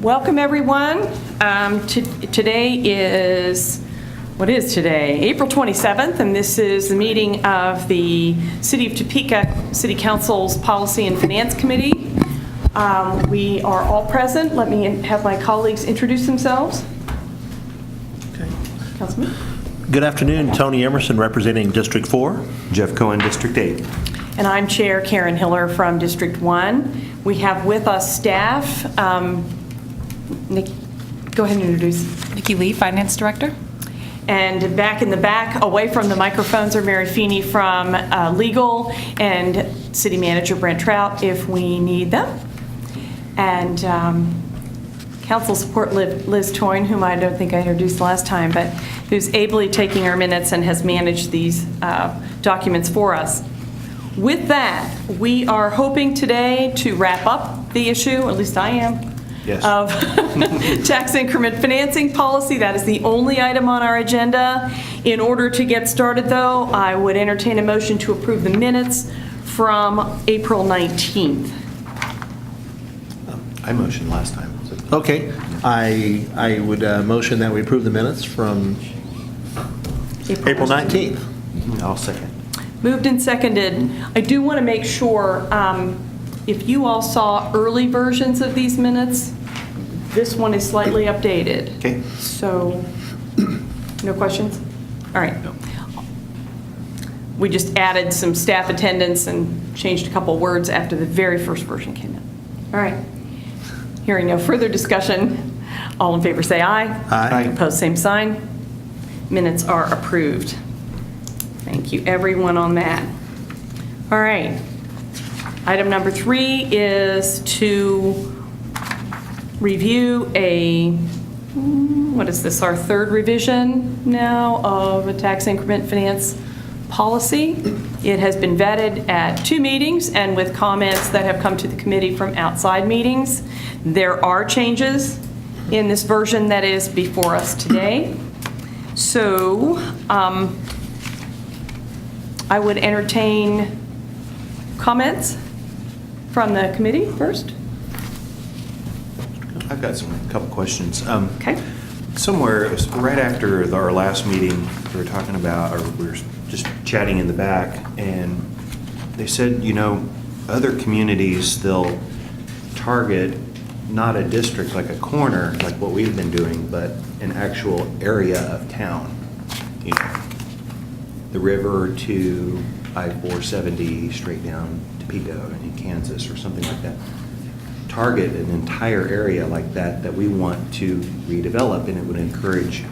Welcome, everyone. Today is, what is today? April 27th, and this is the meeting of the City of Topeka City Council's Policy and Finance Committee. We are all present. Let me have my colleagues introduce themselves. Okay. Councilman. Good afternoon, Tony Emerson representing District 4. Jeff Cohen, District 8. And I'm Chair Karen Hiller from District 1. We have with us staff. Nikki, go ahead and introduce. Nikki Lee, Finance Director. And back in the back, away from the microphones, are Mary Feeney from Legal and City Manager Brent Trout if we need them. And Council Support Liz Toyne, whom I don't think I introduced last time, but who's ably taking our minutes and has managed these documents for us. With that, we are hoping today to wrap up the issue, at least I am, Yes. of tax increment financing policy. That is the only item on our agenda. In order to get started, though, I would entertain a motion to approve the minutes from April 19th. I motioned last time. Okay, I would motion that we approve the minutes from April 19th. I'll second. Moved and seconded. I do want to make sure, if you all saw early versions of these minutes, this one is slightly updated. Okay. So, no questions? All right. We just added some staff attendance and changed a couple words after the very first version came in. All right. Hearing no further discussion, all in favor say aye. Aye. Opposed, same sign. Minutes are approved. Thank you, everyone, on that. All right. Item number 3 is to review what is this, our third revision now of a tax increment finance policy. It has been vetted at 2 meetings and with comments that have come to the committee from outside meetings. There are changes in this version that is before us today. So I would entertain comments from the committee first. I've got a couple questions. Okay. Somewhere, right after our last meeting, we were talking about, or we were just chatting in the back, and they said, you know, other communities, they'll target not a district like a corner, like what we've been doing, but an actual area of town. You know, the river to I-470 straight down Topeka in Kansas or something like that. Target an entire area like that that we want to redevelop, and it would encourage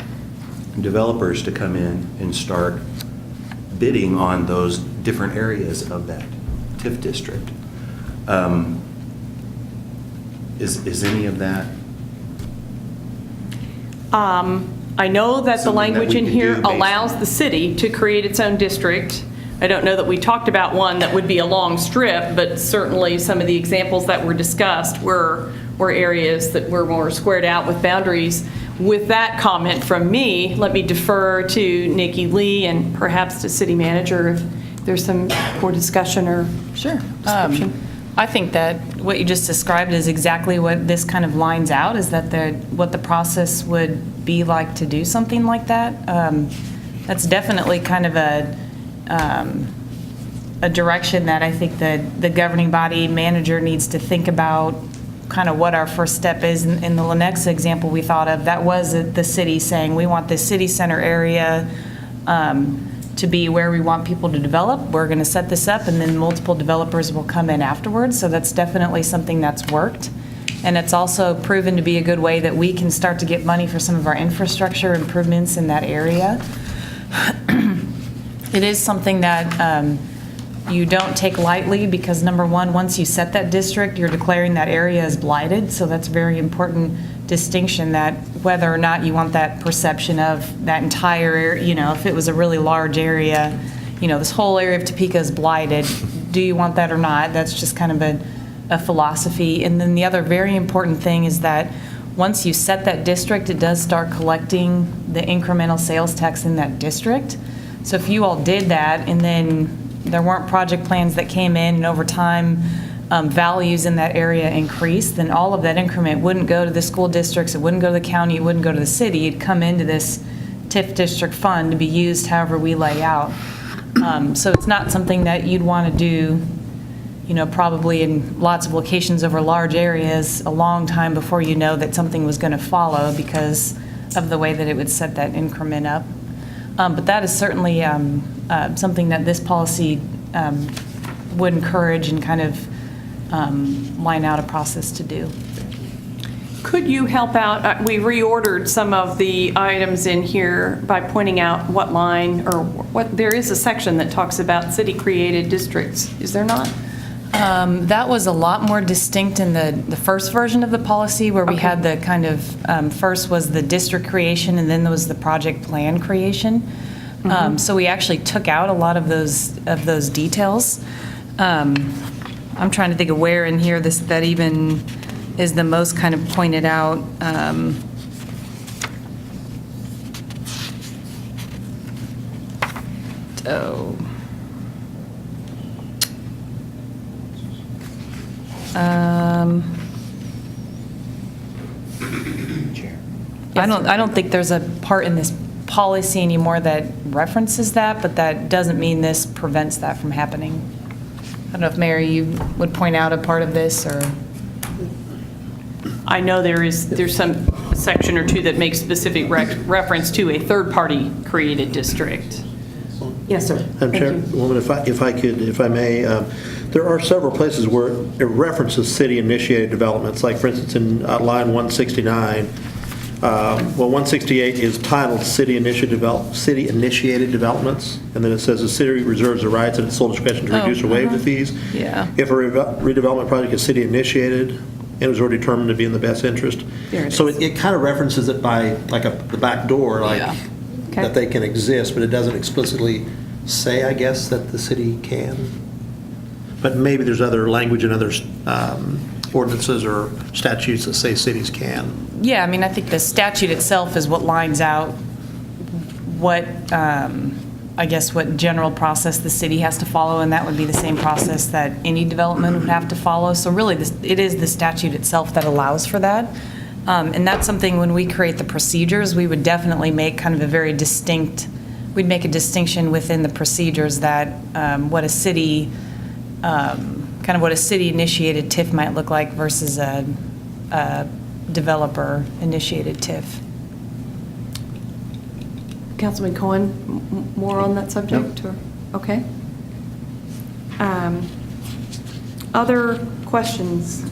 developers to come in and start bidding on those different areas of that TIF district. Is any of that? I know that the Something that language we in could here do based allows on- the city to create its own district. I don't know that we talked about one that would be a long strip, but certainly some of the examples that were discussed were areas that were more squared out with boundaries. With that comment from me, let me defer to Nikki Lee and perhaps to City Manager if there's some more discussion or description. I think that what you just described is exactly what this kind of lines out, is that what the process would be like to do something like that. That's definitely kind of a direction that I think that the governing body manager needs to think about, kind of what our first step is. In the Lenexa example we thought of, that was the city saying, we want this city center area to be where we want people to develop. We're going to set this up, and then multiple developers will come in afterwards. So that's definitely something that's worked. And it's also proven to be a good way that we can start to get money for some of our infrastructure improvements in that area. It is something that you don't take lightly, because number one, once you set that district, you're declaring that area as blighted. So that's a very important distinction, that whether or not you want that perception of that entire area, you know, if it was a really large area, you know, this whole area of Topeka is blighted, do you want that or not? That's just kind of a philosophy. And then the other very important thing is that once you set that district, it does start collecting the incremental sales tax in that district. So if you all did that and then there weren't project plans that came in, and over time values in that area increase, then all of that increment wouldn't go to the school districts, it wouldn't go to the county, it wouldn't go to the city, it'd come into this TIF district fund to be used however we lay out. So it's not something that you'd want to do, probably in lots of locations over large areas a long time before you know that something was going to follow because of the way that it would set that increment up. But that is certainly something that this policy would encourage and kind of line out a process to do. Could you help out? We reordered some of the items in here by pointing out what line or what, there is a section that talks about city-created districts, is there not? That was a lot more distinct in the first version of the policy where we Okay. had the kind of, first was the district creation and then there was the project plan creation. So we actually took out a lot of those details. I'm trying to think of where in here that even is the most kind of pointed out. Chair. I don't think there's a part in this policy anymore that references that, but that doesn't mean this prevents that from happening. I don't know if, Mary, you would point out a part of this, or? I know there's some section or two that makes specific reference to a third-party created district. Yes, sir. Madam Thank you. Chairwoman, if I may, there are several places where it references city-initiated developments, like for instance in line 169. 168 is titled City-Initiated Developments, and then it says the city reserves the rights at its sole discretion to reduce or waive the fees. Yeah. If a redevelopment project is city-initiated and was already determined to be in the best interest. There it So is. it kind of references it by, like the back door, like, Yeah. Okay. that they can exist, but it doesn't explicitly say, I guess, that the city can. But maybe there's other language in other ordinances or statutes that say cities can. Yeah, I mean, I think the statute itself is what lines out what, I guess, what general process the city has to follow, and that would be the same process that any development would have to follow. So really, it is the statute itself that allows for that. And that's something, when we create the procedures, we would definitely make kind of a very distinct, we'd make a distinction within the procedures that what a city, kind of what a city-initiated TIF might look like versus a developer-initiated TIF. Councilman Cohen, more on that subject? Or okay. Other questions?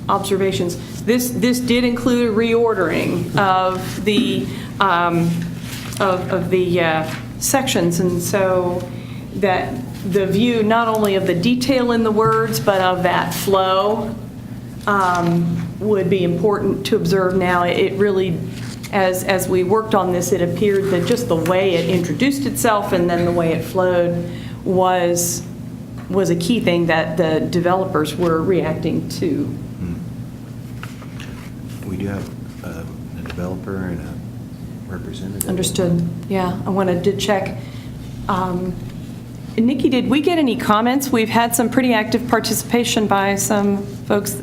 Observations? This did include a reordering of the sections, and so that the view not only of the detail in the words, but of that flow would be important to observe now. It really, as we worked on this, it appeared that just the way it introduced itself and then the way it flowed was a key thing that the developers were reacting to. We do have a developer and a representative. Understood. Yeah, I wanted to check. Nikki, did we get any comments? We've had some pretty active participation by some folks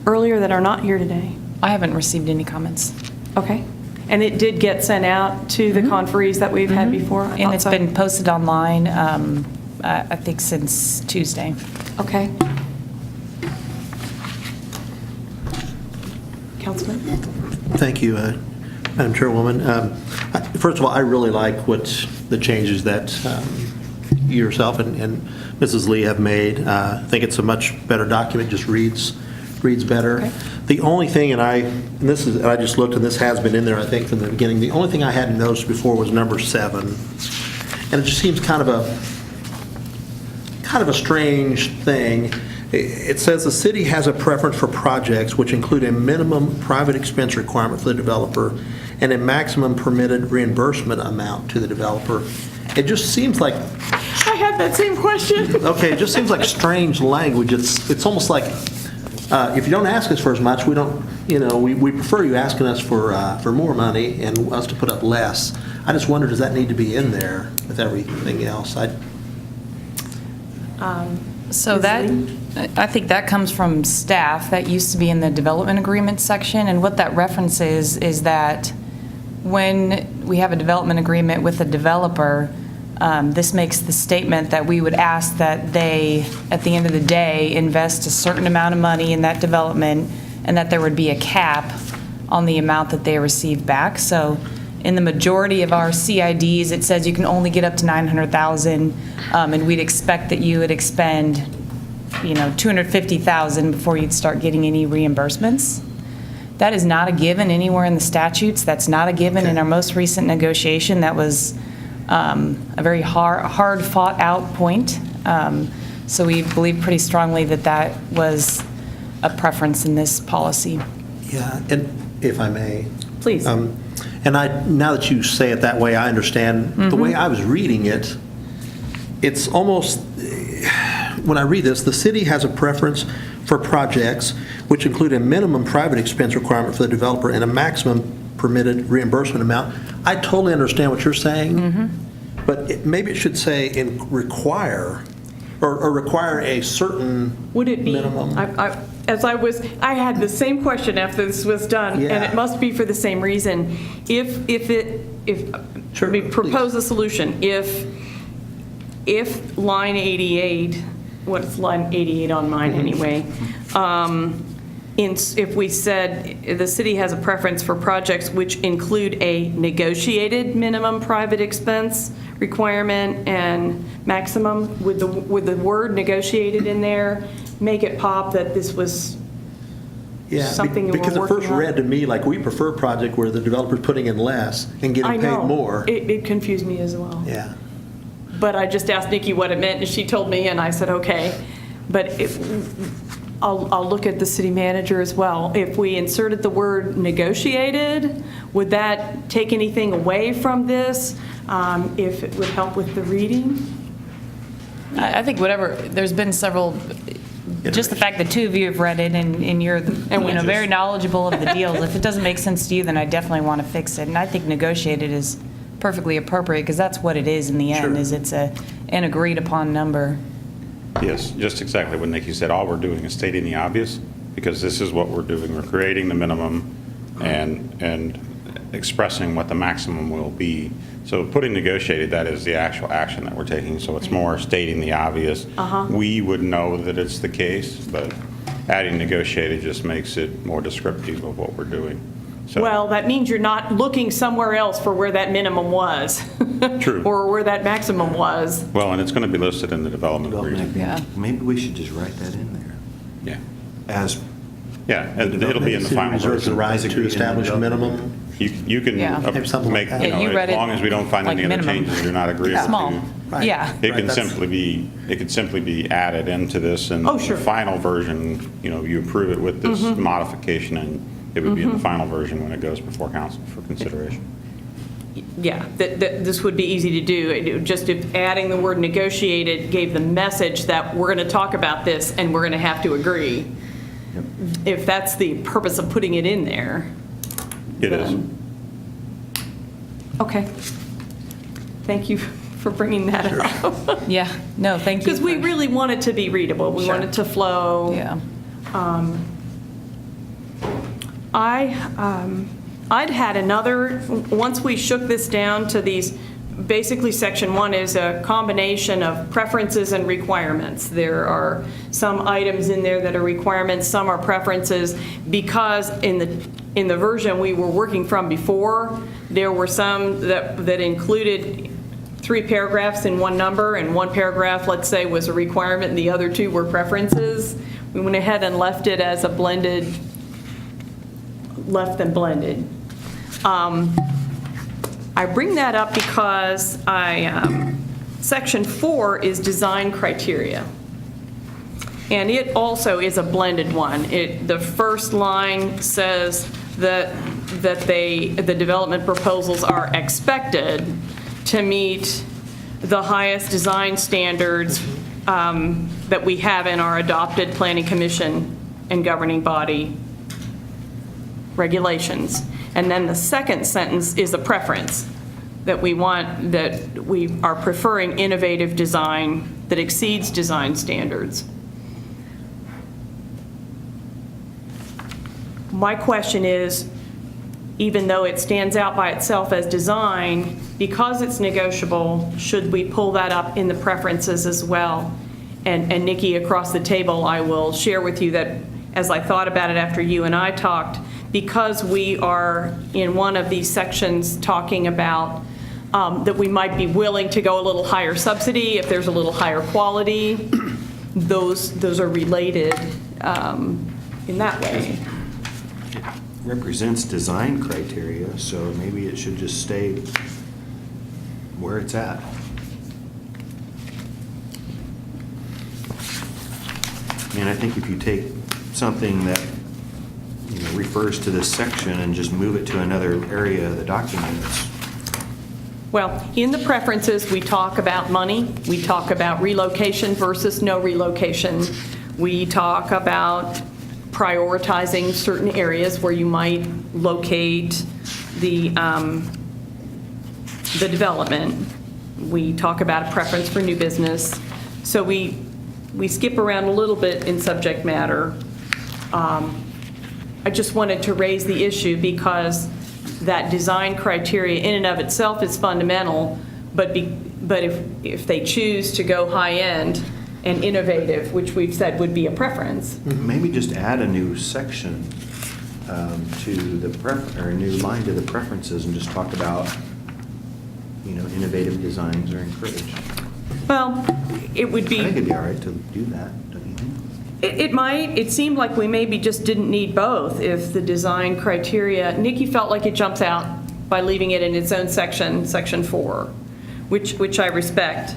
earlier that are not here today. I haven't received any comments. Okay. And it did get sent out to the conferees that we've had before? I And thought it's so. been posted online, I think, since Tuesday. Okay. Councilman? Thank you, Madam Chairwoman. First of all, I really like the changes that yourself and Mrs. Lee have made. I think it's a much better document, just reads better. Okay. The only thing, and I just looked, and this has been in there, I think, from the beginning, the only thing I hadn't noticed before was number 7. And it just seems kind of a strange thing. It says the city has a preference for projects which include a minimum private expense requirement for the developer and a maximum permitted reimbursement amount to the developer. It just seems like, I had that same question. okay, it just seems like strange language. It's almost like, if you don't ask us for as much, we don't, we prefer you asking us for more money and us to put up less. I just wonder, does that need to be in there with everything else? So that, I think that comes from staff. That used to be in the development agreement section, and what that references is that when we have a development agreement with a developer, this makes the statement that we would ask that they, at the end of the day, invest a certain amount of money in that development, and that there would be a cap on the amount that they receive back. So in the majority of our CIDs, it says you can only get up to $900,000, and we'd expect that you would expend, $250,000 before you'd start getting any reimbursements. That is not a given anywhere in the statutes. That's not a given in our most recent negotiation. That was a very hard fought out point. So we believe pretty strongly that that was a preference in this policy. Yeah, and if I may. Please. And now that you say it that way, I understand. The way I was reading it, it's almost, when I read this, the city has a preference for projects which include a minimum private expense requirement for the developer and a maximum permitted reimbursement amount. I totally understand what you're saying, but maybe it should say require, or require a certain Would it be, minimum. I had the same question after this was done, and Yeah. it must be for the same reason. Sure, Let me propose please. a solution. If line 88, what's line 88 on mine anyway? If we said the city has a preference for projects which include a negotiated minimum private expense requirement and maximum, with the word negotiated in there, make it pop that this was Yeah, something we're because it first working on? read to me like we prefer a project where the developer's putting in less and I getting paid know. more. It confused me as well. Yeah. But I just asked Nikki what it meant, and she told me, and I said, okay. But I'll look at the city manager as well. If we inserted the word negotiated, would that take anything away from this? If it would help with the reading? I think there's been several, just the fact that two of you have read it and you're, very knowledgeable of the deals. If it doesn't make sense to you, then I definitely want to fix it. And I think negotiated is perfectly appropriate, because that's what it is in the end, Sure. is it's an agreed upon number. Yes, just exactly what Nikki said. All we're doing is stating the obvious, because this is what we're doing. We're creating the minimum and expressing what the maximum will be. So putting negotiated, that is the actual action that we're taking. So it's more stating the obvious. We would know that it's the case, but adding negotiated just makes it more descriptive of what we're doing. So, Well, that means you're not looking somewhere else for where that minimum was. True. Or where that maximum was. well, and it's going to be listed in the development agreement. Yeah. Maybe we should just write that in there Yeah. as Yeah, and it'll be in the City final reserves the version. right As to agreed in the establish a development minimum. You can Yeah. Maybe something like make, that. Yeah, you read as it long as we don't find like any other minimum. changes you're not agreeable to. Small, Right. yeah. It Right, can that's- simply be added into this, and Oh, sure. the final version, you approve it with this modification, and it would be in the final version when it goes before council for consideration. Yeah, that this would be easy to do. Just if adding the word negotiated gave the message that we're going to talk about this and we're going to have to agree. If that's the purpose of putting it in there. It is. Okay. Thank you for bringing that up. Yeah, no, thank you. Because we for- really want it to be readable. We want Sure. it to flow. Yeah. I'd had another, once we shook this down to these, basically section 1 is a combination of preferences and requirements. There are some items in there that are requirements, some are preferences, because in the version we were working from before, there were some that included 3 paragraphs in one number, and 1 paragraph, let's say, was a requirement, and the other 2 were preferences. We went ahead and left it as a blended, left them blended. I bring that up because section 4 is design criteria. And it also is a blended one. The first line says that the development proposals are expected to meet the highest design standards that we have in our adopted planning commission and governing body regulations. And then the second sentence is a preference that we are preferring innovative design that exceeds design standards. My question is, even though it stands out by itself as design, because it's negotiable, should we pull that up in the preferences as well? And Nikki, across the table, I will share with you that as I thought about it after you and I talked, because we are in one of these sections talking about that we might be willing to go a little higher subsidy if there's a little higher quality, those are related in that way. Represents design criteria, so maybe it should just stay where it's at. I mean, I think if you take something that, you know, refers to this section and just move it to another area of the document, it's, Well, in the preferences, we talk about money, we talk about relocation versus no relocation, we talk about prioritizing certain areas where you might locate the development. We talk about a preference for new business. So we skip around a little bit in subject matter. I just wanted to raise the issue because that design criteria in and of itself is fundamental, but if they choose to go high-end and innovative, which we've said would be a preference. maybe just add a new section to the or a new line to the preferences and just talk about, you know, innovative designs are encouraged. Well, it would I think it'd be, be all right to do that, don't you think? it might, it seemed like we maybe just didn't need both if the design criteria, Nikki felt like it jumps out by leaving it in its own section, section 4, which I respect.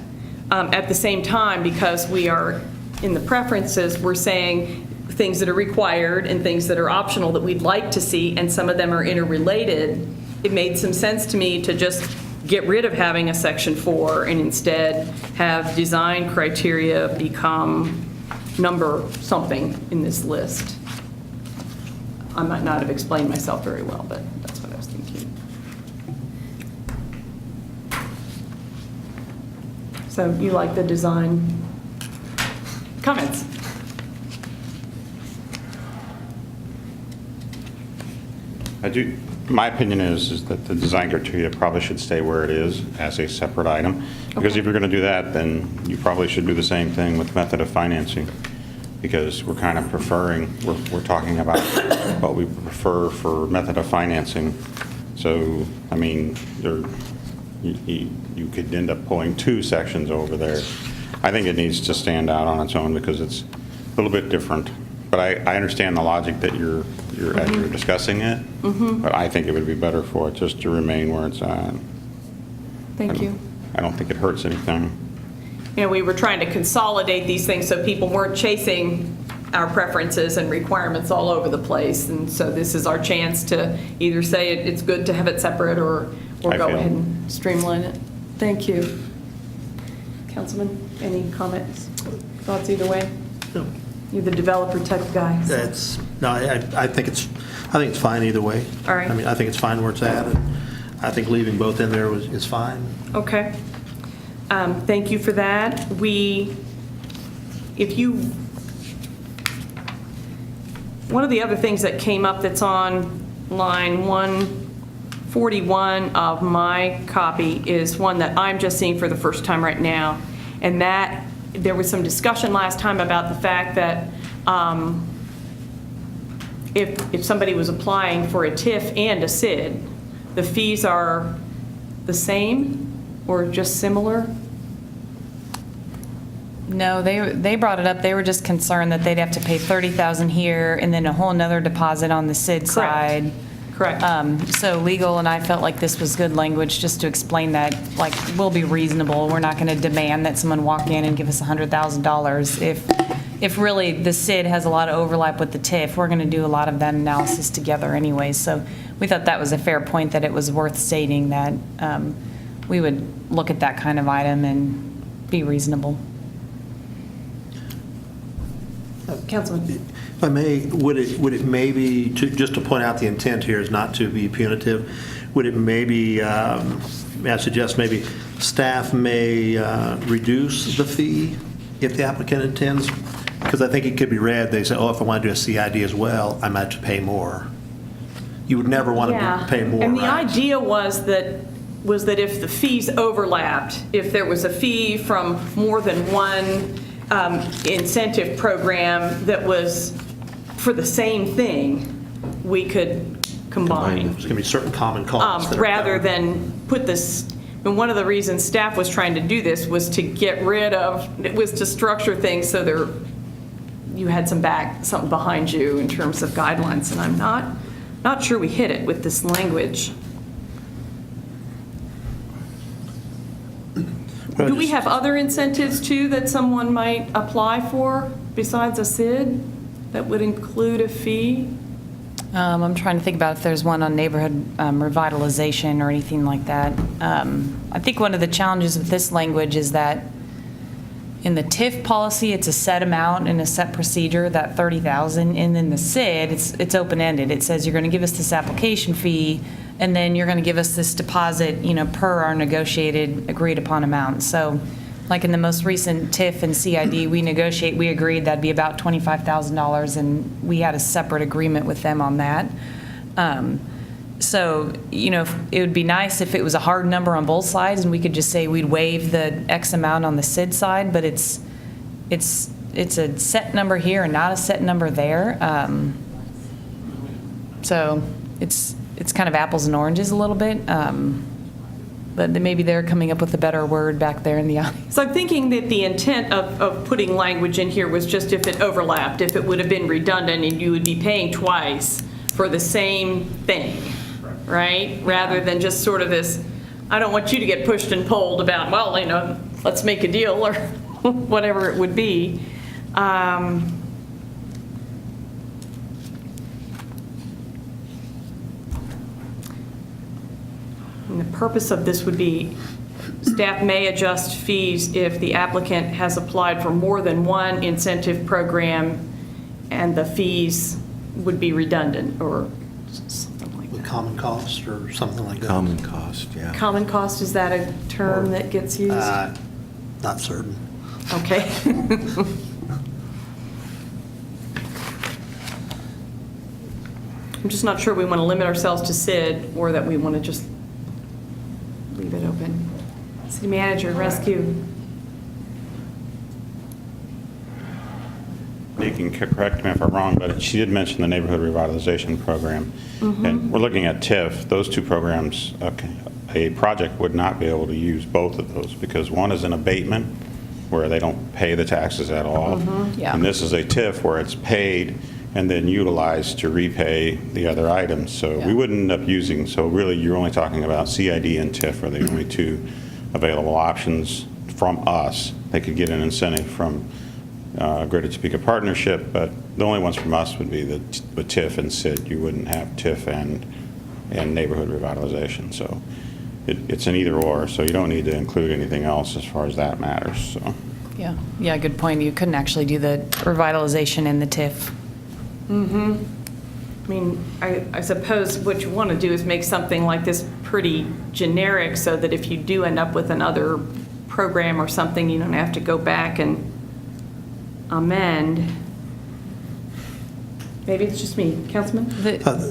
At the same time, because we are in the preferences, we're saying things that are required and things that are optional that we'd like to see, and some of them are interrelated. It made some sense to me to just get rid of having a section 4 and instead have design criteria become number something in this list. I might not have explained myself very well, but that's what I was thinking. So you like the design? Comments? I do, my opinion is that the design criteria probably should stay where it is as a separate item. Because Okay. if you're going to do that, then you probably should do the same thing with method of financing. Because we're kind of preferring, we're talking about what we prefer for method of financing. So, I mean, you could end up pulling 2 sections over there. I think it needs to stand out on its own because it's a little bit different. But I understand the logic that you're as you're discussing it. But I think it would be better for it just to remain where it's at. Thank you. I don't think it hurts anything. You know, we were trying to consolidate these things so people weren't chasing our preferences and requirements all over the place. And so this is our chance to either say it's good to have it separate or I go feel- ahead and streamline it. Thank you. Councilman, any comments, thoughts either way? No. You're the developer type guy. so- I think it's fine either way. All right. I mean, I think it's fine where it's at, and I think leaving both in there is fine. Okay. Thank you for that. One of the other things that came up that's on line 141 of my copy is one that I'm just seeing for the first time right now. And that, there was some discussion last time about the fact that if somebody was applying for a TIF and a SID, the fees are the same or just similar? No, they brought it up, they were just concerned that they'd have to pay $30,000 here and then a whole nother deposit on the SID side. Correct. So legal and I felt like this was good language just to explain that, like, we'll be reasonable. We're not going to demand that someone walk in and give us $100,000. If really the SID has a lot of overlap with the TIF, we're going to do a lot of that analysis together anyway. So we thought that was a fair point, that it was worth stating that we would look at that kind of item and be reasonable. Councilman? If I may, would it maybe, just to point out the intent here is not to be punitive, would it maybe may I suggest maybe staff may reduce the fee if the applicant intends? Because I think it could be read, they say, oh, if I want to do a CID as well, I might have to pay more. You would never want to pay more, And the right? idea was that if the fees overlapped, if there was a fee from more than one incentive program that was for the same thing, we could combine. There's going to be certain common costs that are Rather covered. than put this, and one of the reasons staff was trying to do this was to get rid of, it was to structure things so there, you had something behind you in terms of guidelines, and I'm not sure we hit it with this language. Do we have other incentives too that someone might apply for besides a SID that would include a fee? I'm trying to think about if there's one on neighborhood revitalization or anything like that. I think one of the challenges with this language is that in the TIF policy, it's a set amount and a set procedure, that $30,000, and then the SID, it's open-ended. It says you're going to give us this application fee, and then you're going to give us this deposit, per our negotiated, agreed-upon amount. So, like in the most recent TIF and CID, we agreed that'd be about $25,000, and we had a separate agreement with them on that. So, it would be nice if it was a hard number on both sides, and we could just say we'd waive the X amount on the SID side, but it's a set number here and not a set number there. So it's kind of apples and oranges a little bit. But maybe they're coming up with a better word back there in the audience. So I'm thinking that the intent of putting language in here was just if it overlapped, if it would have been redundant and you would be paying twice for the same thing, right? Rather than just sort of this, I don't want you to get pushed and pulled about, well, let's make a deal or whatever it would be. And the purpose of this would be staff may adjust fees if the applicant has applied for more than one incentive program and the fees would be redundant or something like With that. common cost or something like that. Common cost, yeah. Common cost, is that a term that gets used? Not certain. Okay. I'm just not sure we want to limit ourselves to SID or that we want to just leave it open. City manager, rescue. You can correct me if I'm wrong, but she did mention the neighborhood revitalization program. And we're looking at TIF. Those two programs, a project would not be able to use both of those because one is an abatement where they don't pay the taxes at all. Yeah. And this is a TIF where it's paid and then utilized to repay the other items. So we wouldn't end up using, so really you're only talking about CID and TIF are the only two available options from us. They could get an incentive from Greater Topeka Partnership, but the only ones from us would be the TIF and SID. You wouldn't have TIF and neighborhood revitalization. So it's an either or, so you don't need to include anything else as far as that matters. So. Yeah, good point. You couldn't actually do the revitalization in the TIF. I mean, I suppose what you want to do is make something like this pretty generic so that if you do end up with another program or something, you don't have to go back and amend. Maybe it's just me. Councilman?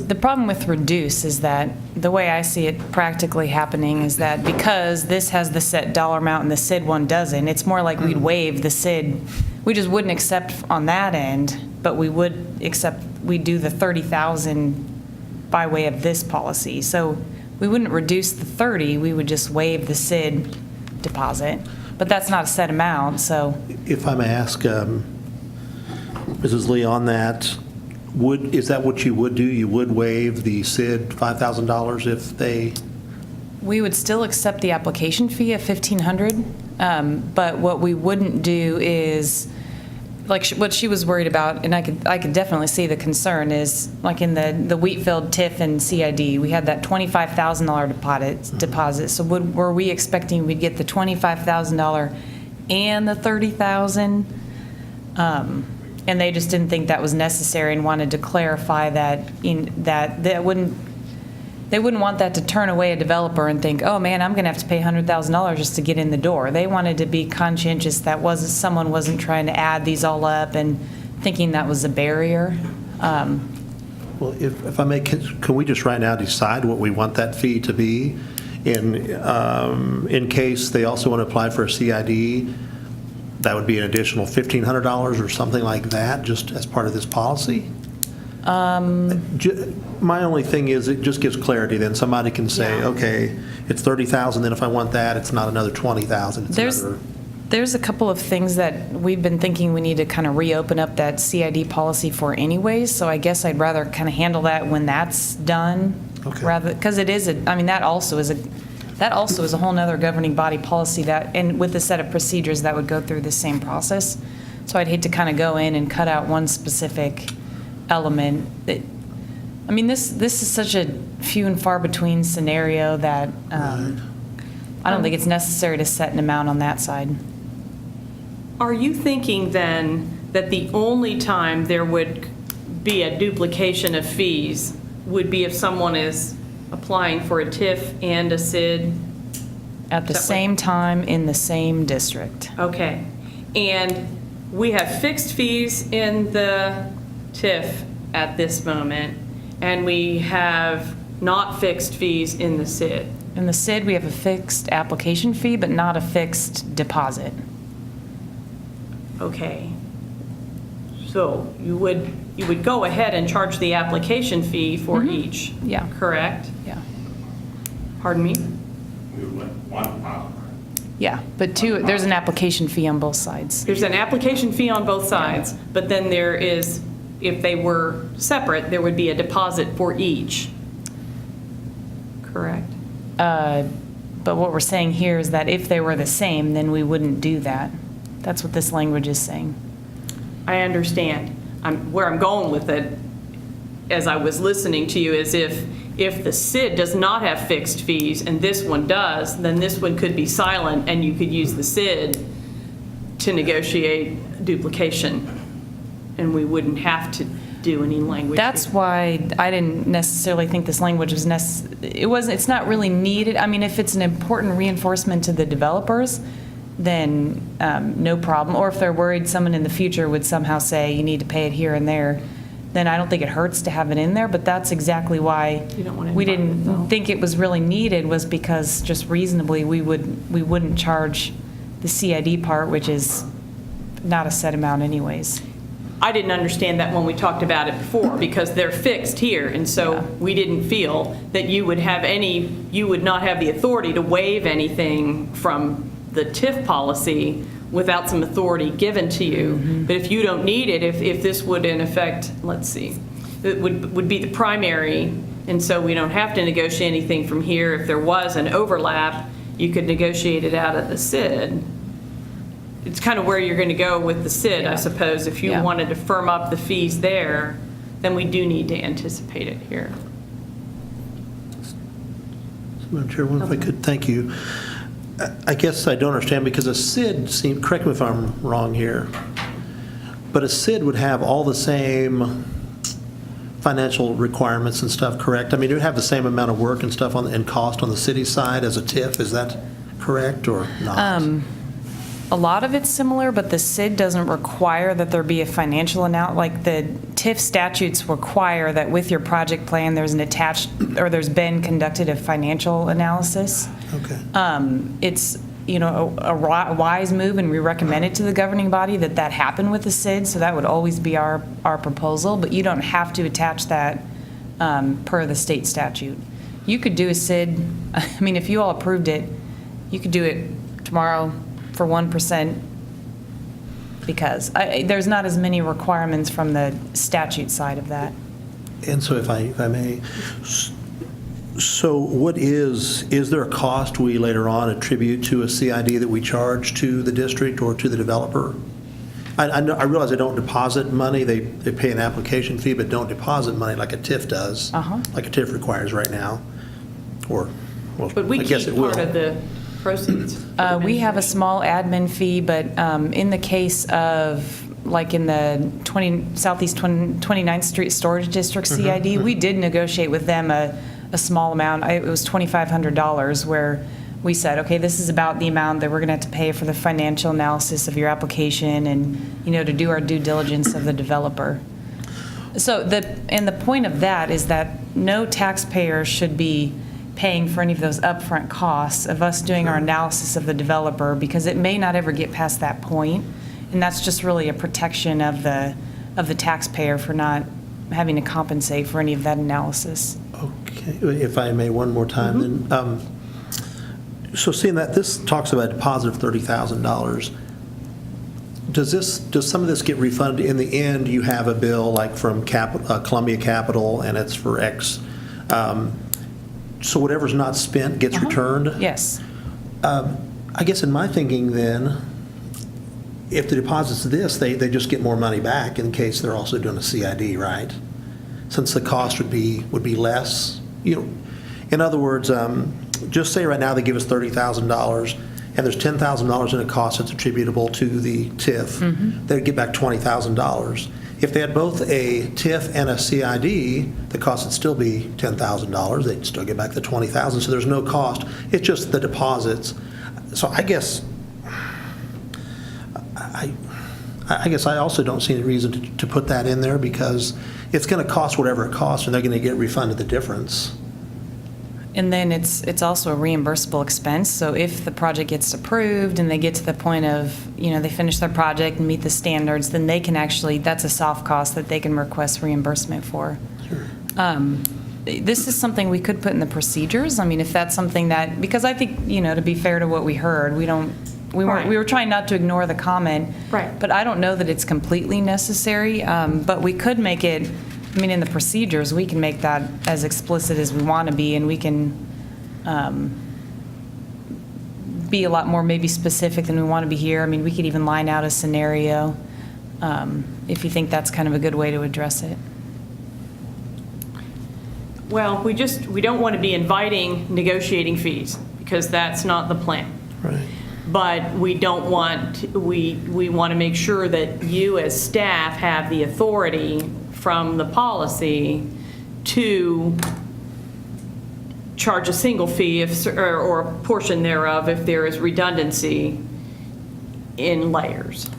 The problem with reduce is that the way I see it practically happening is that because this has the set dollar amount and the SID one doesn't, it's more like we'd waive the SID. We just wouldn't accept on that end, but we would accept, we do the 30,000 by way of this policy. So we wouldn't reduce the 30, we would just waive the SID deposit. But that's not a set amount, so. If I may ask, Mrs. Lee, on that, is that what you would do? You would waive the SID $5,000 if they? We would still accept the application fee of $1,500, but what we wouldn't do is, like what she was worried about, and I could definitely see the concern, is like in the Wheatfield TIF and CID, we had that $25,000 deposit. So were we expecting we'd get the $25,000 and the $30,000? And they just didn't think that was necessary and wanted to clarify that that wouldn't. They wouldn't want that to turn away a developer and think, oh man, I'm going to have to pay $100,000 just to get in the door. They wanted to be conscientious that someone wasn't trying to add these all up and thinking that was a barrier. Well, if I may, can we just right now decide what we want that fee to be? In case they also want to apply for a CID, that would be an additional $1,500 or something like that, just as part of this policy? My only thing is, it just gives clarity, then somebody can say, Yeah. okay, it's 30,000, then if I want that, it's not another 20,000, it's another. There's a couple of things that we've been thinking we need to kind of reopen up that CID policy for anyways, so I guess I'd rather kind of handle that when that's done. Okay. Rather, because it is that also is a whole nother governing body policy and with a set of procedures that would go through the same process. So I'd hate to kind of go in and cut out one specific element. This is such a few and far between scenario that I don't think it's necessary to set an amount on that side. Are you thinking then that the only time there would be a duplication of fees would be if someone is applying for a TIF and a SID? At the Is that same time in the same district. Okay. And we have fixed fees in the TIF at this moment, and we have not fixed fees in the SID. In the SID, we have a fixed application fee, but not a fixed deposit. Okay. So you would go ahead and charge the application fee for each? Yeah. Correct? Yeah. Pardon me? We would let one deposit. Yeah, but there's an application fee on both sides. There's an application fee on both sides, but then there is, if they were separate, there would be a deposit for each. Correct? But what we're saying here is that if they were the same, then we wouldn't do that. That's what this language is saying. I understand. Where I'm going with it, as I was listening to you, is if the SID does not have fixed fees and this one does, then this one could be silent and you could use the SID to negotiate duplication, and we wouldn't have to do any language. That's why I didn't necessarily think this language was it's not really needed. I mean, if it's an important reinforcement to the developers, then no problem. Or if they're worried someone in the future would somehow say you need to pay it here and there, then I don't think it hurts to have it in there. But that's exactly why You don't want to we invite it, though. didn't think it was really needed, was because just reasonably we wouldn't charge the CID part, which is not a set amount anyways. I didn't understand that when we talked about it before, because they're fixed here, and so Yeah. we didn't feel that you would not have the authority to waive anything from the TIF policy without some authority given to you. But if you don't need it, if this would in effect, let's see, it would be the primary, and so we don't have to negotiate anything from here. If there was an overlap, you could negotiate it out of the SID. It's kind of where you're going to go with the SID, I Yeah. suppose. If you Yeah. wanted to firm up the fees there, then we do need to anticipate it here. Madam Chairwoman, if I could, thank you. I guess I don't understand, because a SID correct me if I'm wrong here, but a SID would have all the same financial requirements and stuff, correct? I mean, it would have the same amount of work and stuff and cost on the city side as a TIF, is that correct or not? A lot of it's similar, but the SID doesn't require that there be a financial like the TIF statutes require that with your project plan, there's there's been conducted a financial analysis. Okay. It's, a wise move, and we recommend it to the governing body that happen with the SID, so that would always be our proposal, but you don't have to attach that per the state statute. You could do a SID, I mean, if you all approved it, you could do it tomorrow for 1%, because there's not as many requirements from the statute side of that. And so if I may, so what is there a cost we later on attribute to a CID that we charge to the district or to the developer? I realize they don't deposit money, they pay an application fee, but don't deposit money like a TIF does, like a TIF requires right now, or, well, But we I guess keep it will. part of the proceeds. We have a small admin fee, but in the case of, like in the Southeast 29th Street Storage District CID, we did negotiate with them a a small amount. It was $2,500 where we said, okay, this is about the amount that we're going to have to pay for the financial analysis of your application and, to do our due diligence of the developer. So the point of that is that no taxpayer should be paying for any of those upfront costs of us doing our analysis of the developer, because it may not ever get past that point, and that's just really a protection of the taxpayer for not having to compensate for any of that analysis. Okay, if I may, one more time then. So seeing that this talks about a deposit of $30,000, does some of this get refunded? In the end, you have a bill like from Columbia Capital, and it's for X. So whatever's not spent gets returned? Yes. I guess in my thinking then, if the deposit's this, they just get more money back in case they're also doing a CID, right? Since the cost would be less. In other words, just say right now they give us $30,000 and there's $10,000 in a cost that's attributable to the TIF, they'd get back $20,000. If they had both a TIF and a CID, the cost would still be $10,000. They'd still get back the $20,000, so there's no cost. It's just the deposits. So I guess I also don't see any reason to put that in there, because it's going to cost whatever it costs, and they're going to get refunded the difference. And then it's also a reimbursable expense. So if the project gets approved and they get to the point of, they finish their project and meet the standards, then they can actually, that's a soft cost that they can request reimbursement for. Sure. This is something we could put in the procedures. I mean, if that's something that, because I think, to be fair to what we heard, we were trying not to ignore the comment. Right. But I don't know that it's completely necessary. But we could make it, in the procedures, we can make that as explicit as we want to be, and we can be a lot more maybe specific than we want to be here. We could even line out a scenario if you think that's kind of a good way to address it. Well, we don't want to be inviting negotiating fees, because that's not the plan. Right. But we don't want, we want to make sure that you as staff have the authority from the policy to charge a single fee or a portion thereof if there is redundancy in layers.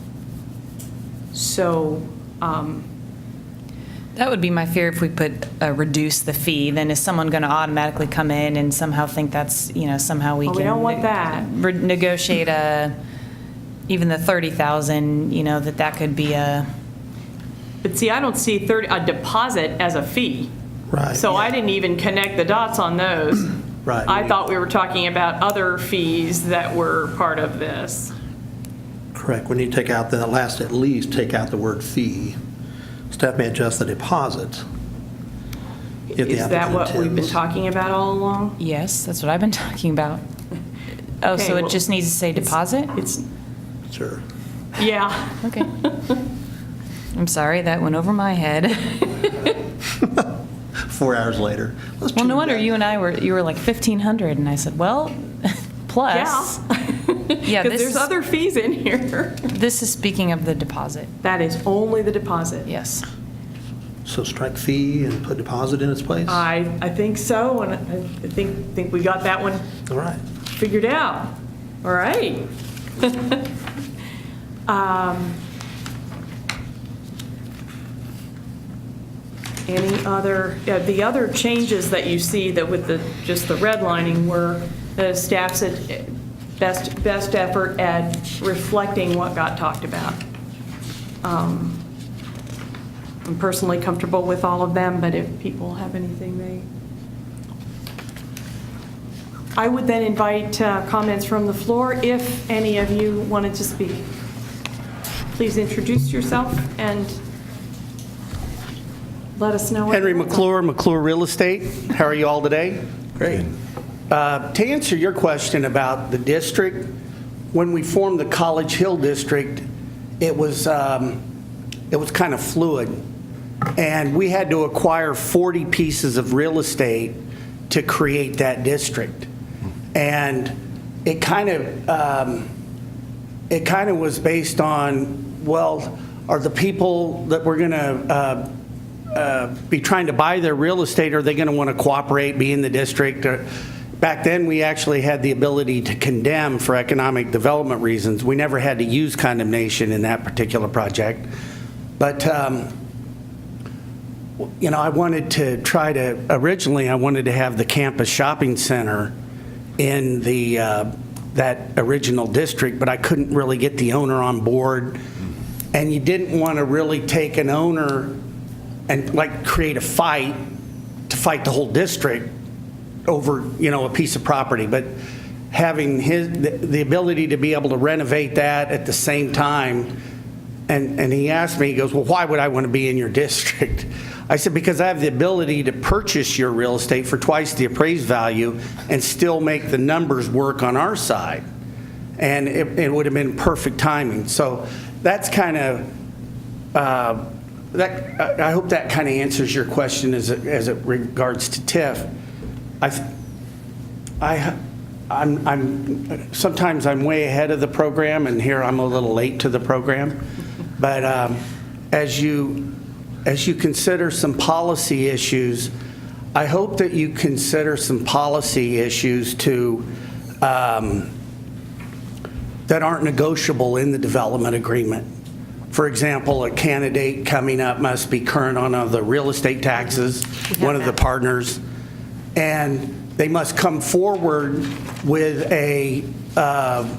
So, That would be my fear if we put reduce the fee. Then is someone going to automatically come in and somehow think that's, somehow we well, can we don't want that. Negotiate even the 30,000, that could be a. But see, I don't see a deposit as a fee. Right. So I didn't even connect the dots on those. Right. I thought we were talking about other fees that were part of this. Correct. When you take out the last, at least take out the word fee. Staff may adjust the deposit. if the Is that what applicant we've been intends. talking about all along? Yes, that's what I've been talking about. Oh, Okay, so it well, just needs to say deposit? It's, Sure. yeah. Okay. I'm sorry, that went over my head. 4 hours later. Let's Well, no change wonder that. you were like 1,500, and I said, well, plus. Yeah, Because this there's is- other fees in here. This is speaking of the deposit, That is only the deposit. yes. So strike fee and put deposit in its place? I think so, and I think we got that one All right. figured out. All right. Any other, the other changes that you see that with just the redlining were the staff said best effort at reflecting what got talked about. I'm personally comfortable with all of them, but if people have anything I would then invite comments from the floor if any of you wanted to speak. Please introduce yourself and let us know. what Henry your thoughts are. McClure, McClure Real Estate. How are you all today? Great. To answer your question about the district, when we formed the College Hill District, it was kind of fluid. And we had to acquire 40 pieces of real estate to create that district. And it kind of was based on, well, are the people that we're going to be trying to buy their real estate? Are they going to want to cooperate, be in the district? Back then, we actually had the ability to condemn for economic development reasons. We never had to use condemnation in that particular project. But, you know, I wanted to try to, originally I wanted to have the campus shopping center in the, that original district, but I couldn't really get the owner on board. And you didn't want to really take an owner and like create a fight to fight the whole district over, you know, a piece of property. But having the ability to be able to renovate that at the same time, and he asked me, he goes, well, why would I want to be in your district? I said, because I have the ability to purchase your real estate for twice the appraised value and still make the numbers work on our side. And it would have been perfect timing. So that's kind of, I hope that kind of answers your question as it regards to TIF. Sometimes I'm way ahead of the program, and here I'm a little late to the program. But as you consider some policy issues, I hope that you consider some policy issues to that aren't negotiable in the development agreement. For example, a candidate coming up must be current on the real estate taxes, one of the partners, and they must come forward with a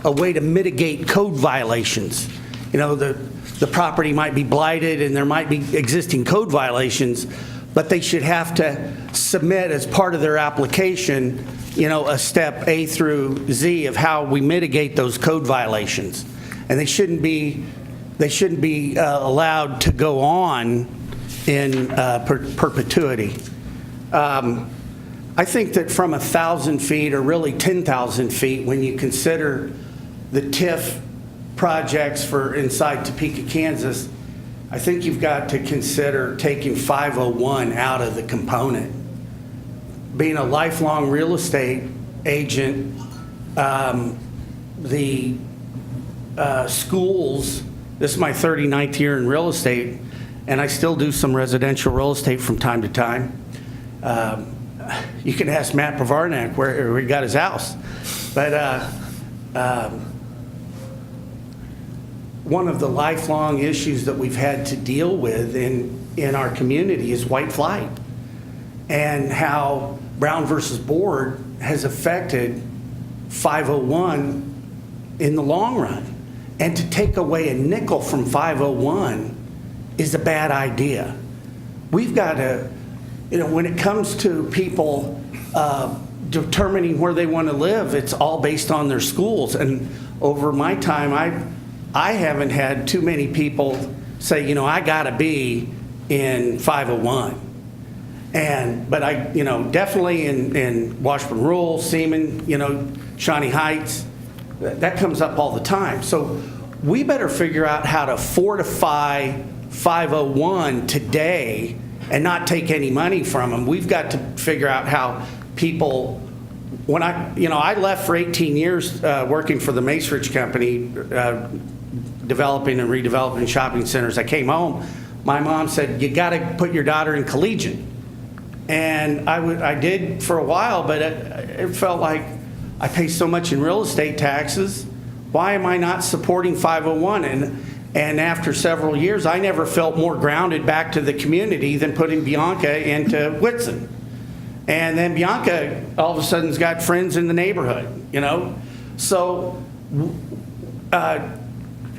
way to mitigate code violations. You know, the property might be blighted and there might be existing code violations, but they should have to submit as part of their application, you know, a step A through Z of how we mitigate those code violations. And they shouldn't be allowed to go on in perpetuity. I think that from 1,000 feet, or really 10,000 feet, when you consider the TIF projects for inside Topeka, Kansas, I think you've got to consider taking 501 out of the component. Being a lifelong real estate agent, the schools, this is my 39th year in real estate, and I still do some residential real estate from time to time. You can ask Matt Pavarnak where he got his house. But one of the lifelong issues that we've had to deal with in our community is white flight, and how Brown versus Board has affected 501 in the long run. And to take away a nickel from 501 is a bad idea. We've got to, you know, when it comes to people determining where they want to live, it's all based on their schools. And over my time, I haven't had too many people say, you know, I got to be in 501. But I, you know, definitely in Washburn Rural, Seaman, you know, Shawnee Heights, that comes up all the time. So we better figure out how to fortify 501 today and not take any money from them. We've got to figure out how people, when I left for 18 years working for the Macerich Company, developing and redeveloping shopping centers. I came home, my mom said, you got to put your daughter in collegiate. And I did for a while, but it felt like I pay so much in real estate taxes. Why am I not supporting 501? And after several years, I never felt more grounded back to the community than putting Bianca into Whitson. And then Bianca all of a sudden's got friends in the neighborhood, you know? So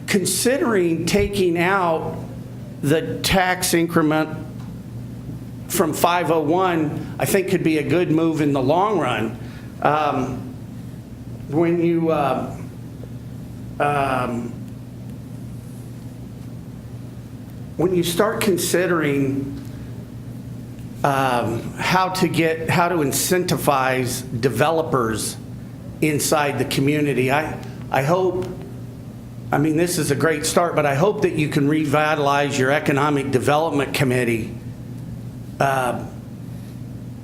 considering taking out the tax increment from 501, I think could be a good move in the long run. When you start considering how to incentivize developers inside the community, I hope, I mean, this is a great start, but I hope that you can revitalize your economic development committee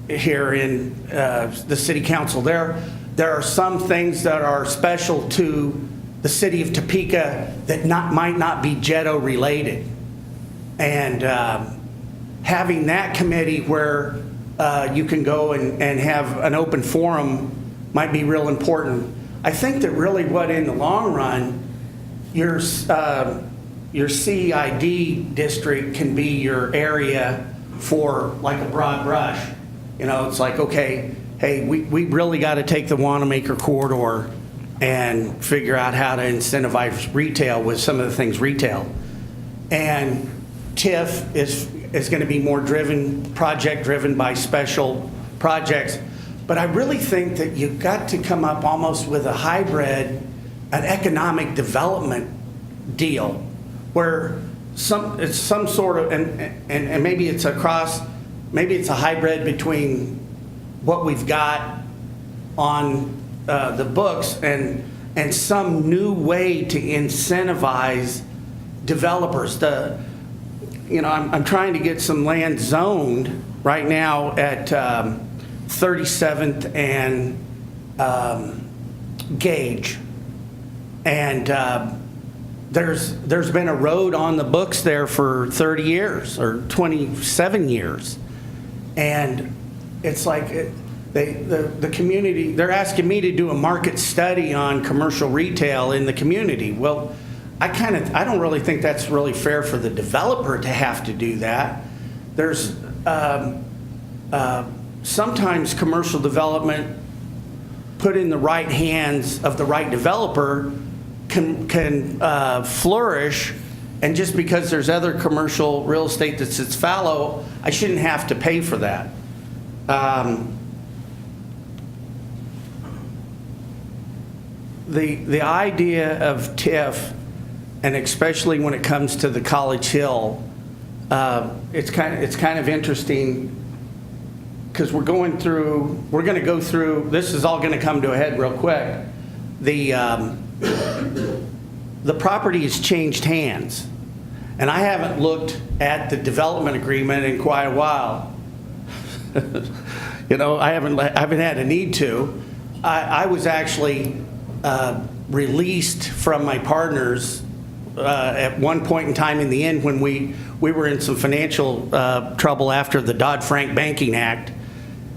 here in the city council. There are some things that are special to the city of Topeka that might not be JETO related. And having that committee where you can go and have an open forum might be real important. I think that really what in the long run, your CEID district can be your area for like a broad brush. You know, it's like, okay, hey, we really got to take the Wanamaker corridor and figure out how to incentivize retail with some of the things retail. And TIF is going to be more project driven by special projects. But I really think that you've got to come up almost with a hybrid, an economic development deal where it's some sort of, and maybe it's maybe it's a hybrid between what we've got on the books and some new way to incentivize developers. I'm trying to get some land zoned right now at 37th and Gage. And there's been a road on the books there for 30 years or 27 years. And it's like the community, they're asking me to do a market study on commercial retail in the community. Well, I don't really think that's really fair for the developer to have to do that. There's sometimes commercial development put in the right hands of the right developer can flourish, and just because there's other commercial real estate that sits fallow, I shouldn't have to pay for that. The idea of TIF, and especially when it comes to the College Hill, it's kind of interesting because we're going to go through, this is all going to come to a head real quick. The property has changed hands, and I haven't looked at the development agreement in quite a while. I haven't had a need to. I was actually released from my partners at one point in time in the end when we were in some financial trouble after the Dodd-Frank Banking Act,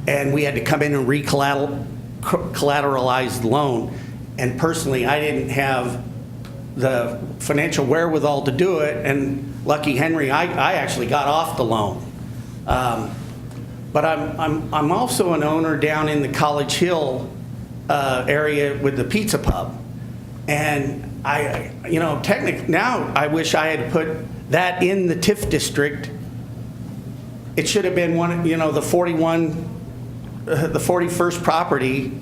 and we had to come in and recollateralize the loan. And personally, I didn't have the financial wherewithal to do it, and lucky Henry, I actually got off the loan. But I'm also an owner down in the College Hill area with the pizza pub, and technically now I wish I had put that in the TIF district. It should have been one, the 41st property,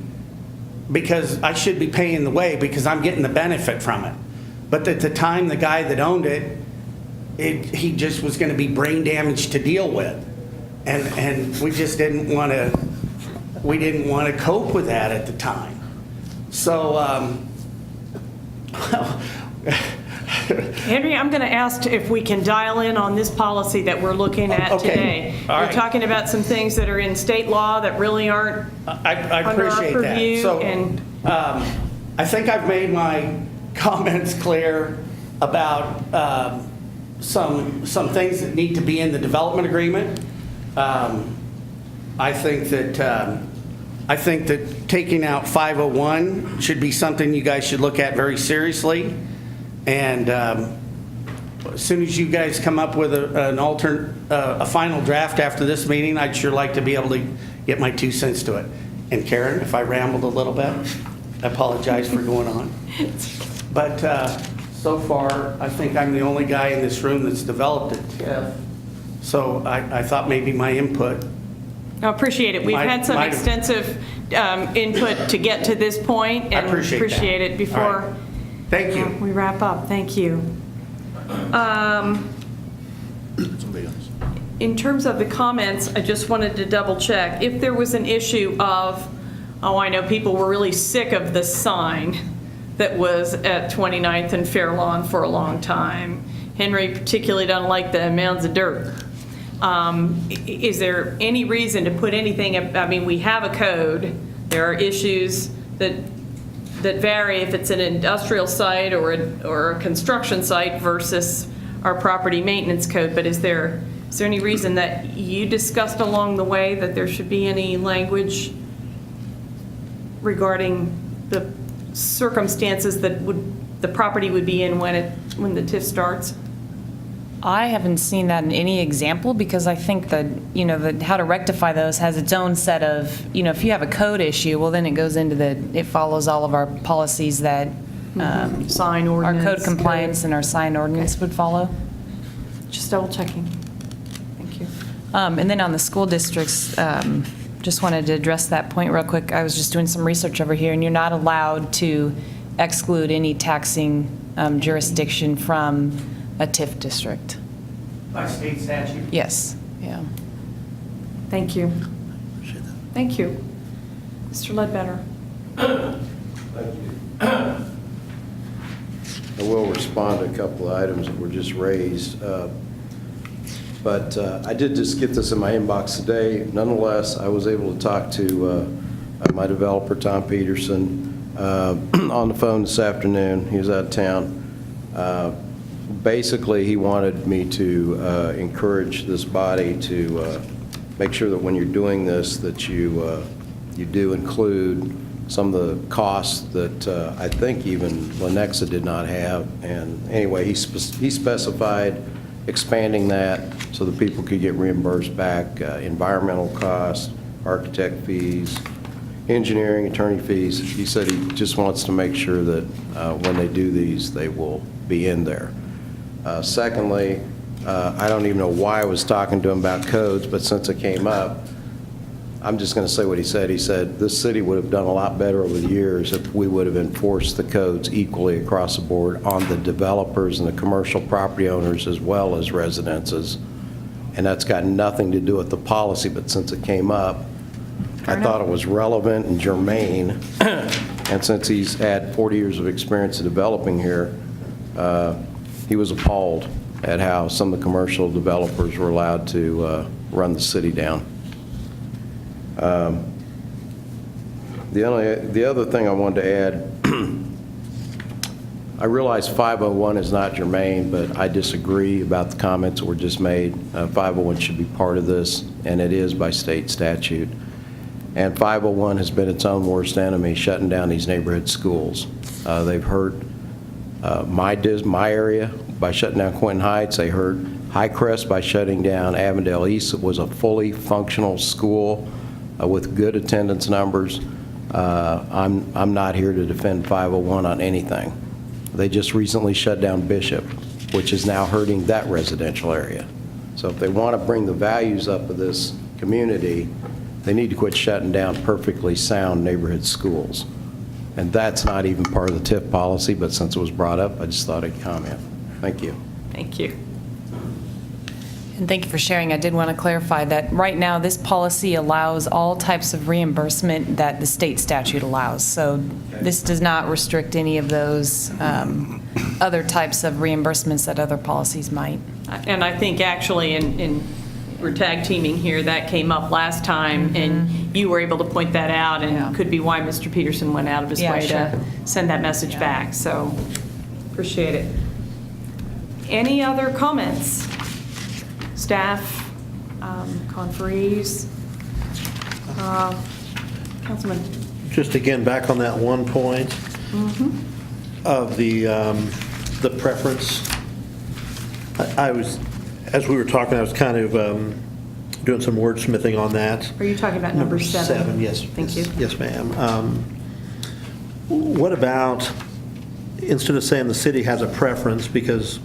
because I should be paying the way because I'm getting the benefit from it. But at the time, the guy that owned it, he just was going to be brain damaged to deal with, and we just didn't want to cope with that at the time. So, Henry, I'm going to ask if we can dial in on this policy that we're looking at Okay. today. All We're right. talking about some things that are in state law that really aren't I under our appreciate purview. that. So, And I think I've made my comments clear about some things that need to be in the development agreement. I think that taking out 501 should be something you guys should look at very seriously. And as soon as you guys come up with a final draft after this meeting, I'd sure like to be able to get my 2 cents to it. And Karen, if I rambled a little bit, I apologize for going on. But so far, I think I'm the only guy in this room that's developed it. Yeah. So I thought maybe my input. I appreciate it. We've had some might- extensive input to get to this point, I and appreciate that. appreciate it All before right. Thank you. we wrap up. Thank you. In terms of the comments, I just wanted to double check. If there was an issue of, I know people were really sick of the sign that was at 29th and Fairlawn for a long time. Henry particularly doesn't like the mounds of dirt. Is there any reason to put anything, I mean, we have a code. There are issues that vary if it's an industrial site or a construction site versus our property maintenance code, but is there Is there any reason that you discussed along the way that there should be any language regarding the circumstances that the property would be in when the TIF starts? I haven't seen that in any example because I think that, how to rectify those has its own set of, if you have a code issue, well, then it goes into it follows all of our policies that Sign our ordinance. code compliance and our sign ordinance would follow. Just double checking. Thank you. And then on the school districts, just wanted to address that point real quick. I was just doing some research over here, and you're not allowed to exclude any taxing jurisdiction from a TIF district. By state statute. Yes, yeah. Thank you. Thank you. Mr. Ledbetter. Thank you. I will respond to a couple of items that were just raised. But I did just get this in my inbox today. Nonetheless, I was able to talk to my developer, Tom Peterson, on the phone this afternoon. He was out of town. Basically, he wanted me to encourage this body to make sure that when you're doing this, that you do include some of the costs that I think even Lenexa did not have. And anyway, he specified expanding that so that people could get reimbursed back environmental costs, architect fees, engineering, attorney fees. He said he just wants to make sure that when they do these, they will be in there. Secondly, I don't even know why I was talking to him about codes, but since it came up, I'm just going to say what he said. He said this city would have done a lot better over the years if we would have enforced the codes equally across the board on the developers and the commercial property owners as well as residences. And that's got nothing to do with the policy, but since it came up, I thought it was relevant and germane. And since he's had 40 years of experience in developing here, he was appalled at how some of the commercial developers were allowed to run the city down. The other thing I wanted to add, I realize 501 is not germane, but I disagree about the comments that were just made. 501 should be part of this, and it is by state statute. And 501 has been its own worst enemy, shutting down these neighborhood schools. They've hurt my area by shutting down Quinton Heights. They hurt Highcrest by shutting down Avondale East. It was a fully functional school with good attendance numbers. I'm not here to defend 501 on anything. They just recently shut down Bishop, which is now hurting that residential area. So if they want to bring the values up of this community, they need to quit shutting down perfectly sound neighborhood schools. And that's not even part of the TIF policy, but since it was brought up, I just thought I'd comment. Thank you. Thank you. And thank you for sharing. I did want to clarify that right now, this policy allows all types of reimbursement that the state statute allows. So this does not restrict any of those other types of reimbursements that other policies might. And I think actually we're tag teaming here, that came up last time, and you were able to point that out, and could be why Mr. Peterson went out of his way to send that message back. So appreciate it. Any other comments? Staff, conferees, Councilman. Just again, back on that one point of the preference, I was, as we were talking, I was kind of doing some wordsmithing on that. Are you talking about number 7? Yes. Thank you. Yes, ma'am. What about, instead of saying the city has a preference, because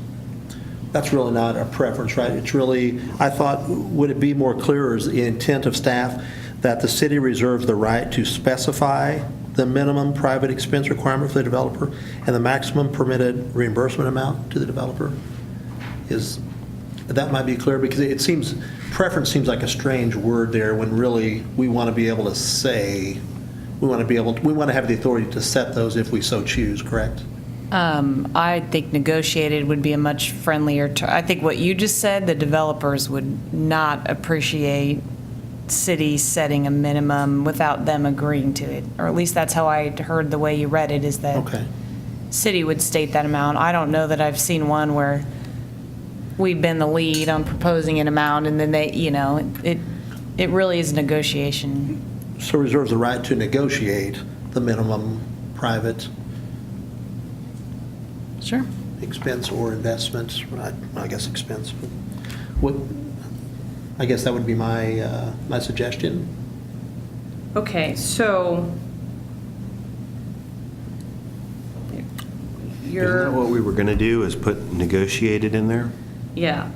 that's really not a preference, right? It's really, I thought, would it be more clear as the intent of staff that the city reserves the right to specify the minimum private expense requirement for the developer and the maximum permitted reimbursement amount to the developer? That might be clear, because it seems, preference seems like a strange word there, when really we want to be able to say, we want to have the authority to set those if we so choose, correct? I think negotiated would be a much friendlier term. I think what you just said, the developers would not appreciate cities setting a minimum without them agreeing to it. Or at least that's how I heard the way you read it, is that Okay. city would state that amount. I don't know that I've seen one where we've been the lead on proposing an amount, and then they, it really is negotiation. So reserves the right to negotiate the minimum private Sure. expense or investment, I guess expense. But what, I guess that would be my, my suggestion. Okay, so Isn't that what we were going to do, is put negotiated in there? yeah.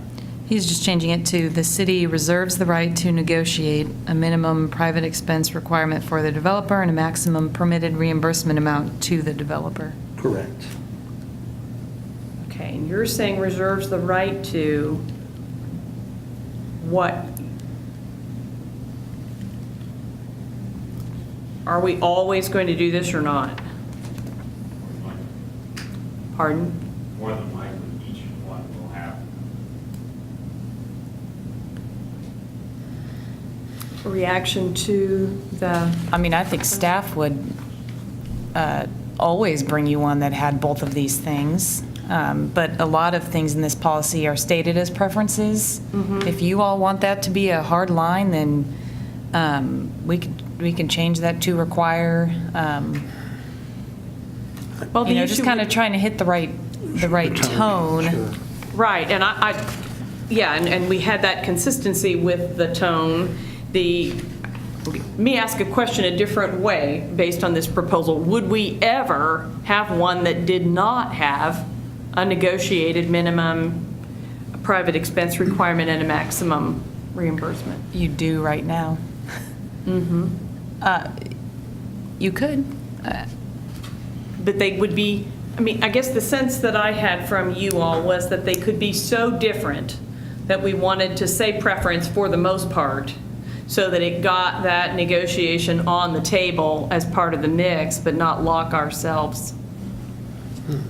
He's just changing it to, the city reserves the right to negotiate a minimum private expense requirement for the developer and a maximum permitted reimbursement amount to the developer. Correct. Okay, and you're saying reserves the right to what? Are we always going to do this or not? Pardon? More than likely, each one will have. Reaction to the, I mean, I think staff would always bring you one that had both of these things. But a lot of things in this policy are stated as preferences. If you all want that to be a hard line, then we can change that to require, well, the just issue kind of would- tone. The right tone. Sure. Right, and yeah, and we had that consistency with the tone. Let me ask a question a different way based on this proposal. Would we ever have one that did not have a negotiated minimum private expense requirement and a maximum reimbursement? You do right now. You could. But they would be, I mean, I guess the sense that I had from you all was that they could be so different that we wanted to say preference for the most part, so that it got that negotiation on the table as part of the mix, but not lock ourselves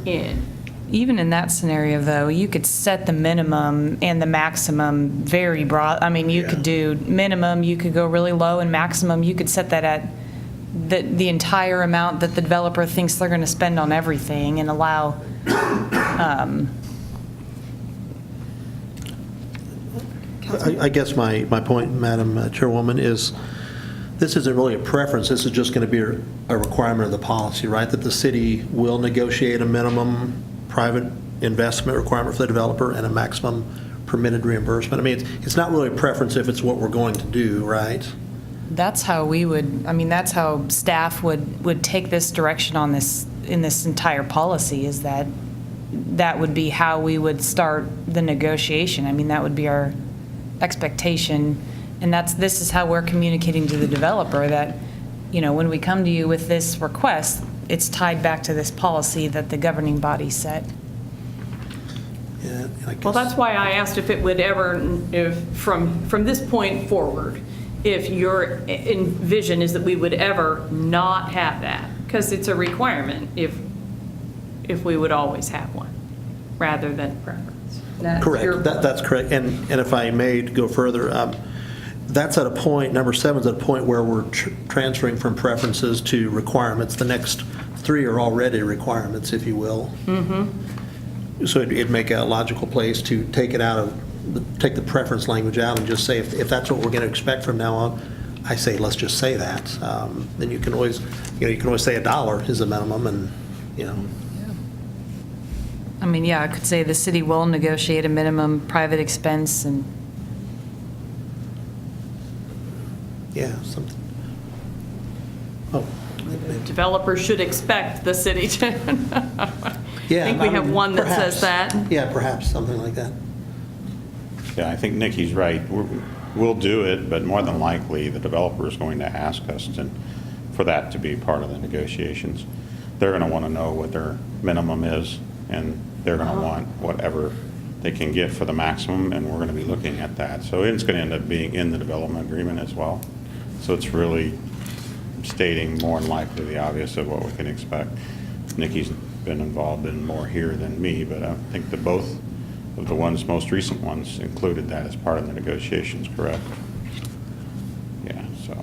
in. Even in that scenario, though, you could set the minimum and the maximum very broad. I mean, you could do minimum, you could go really low, and maximum, you could set that at the entire amount that the developer thinks they're going to spend on everything, and allow, I guess my point, Madam Chairwoman, is this isn't really a preference. This is just going to be a requirement of the policy, right? That the city will negotiate a minimum private investment requirement for the developer and a maximum permitted reimbursement. I mean, it's not really a preference if it's what we're going to do, right? that's how we would, I mean, that's how staff would take this direction on this, in this entire policy, is that that would be how we would start the negotiation. I mean, that would be our expectation. And this is how we're communicating to the developer that, you know, when we come to you with this request, it's tied back to this policy that the governing body set. Yeah, I Well, guess- that's why I asked if it would ever, if, from this point forward, if your vision is that we would ever not have that, because it's a requirement if we would always have one, rather than preference. That's your Correct, point. that's correct. And if I may go further, that's at a point, number 7 is at a point where we're transferring from preferences to requirements. The next 3 are already requirements, if you will. So it'd make a logical place to take it out of, take the preference language out and just say, if that's what we're going to expect from now on, I say, let's just say that. Then you can always, you can always say $1 is the minimum, and, I mean, yeah, I could say the city will negotiate a minimum private expense and, yeah, something. Oh. Developers should expect the city to. Yeah, I think we have mean, one that says perhaps. that. Yeah, perhaps, something like that. Yeah, I think Nikki's right. We'll do it, but more than likely, the developer is going to ask us for that to be part of the negotiations. They're going to want to know what their minimum is, and they're going to want whatever they can get for the maximum, and we're going to be looking at that. So it's going to end up being in the development agreement as well. So it's really stating more than likely the obvious of what we can expect. Nikki's been involved in more here than me, but I think that both of the most recent ones included that as part of the negotiations, correct? Yeah, so.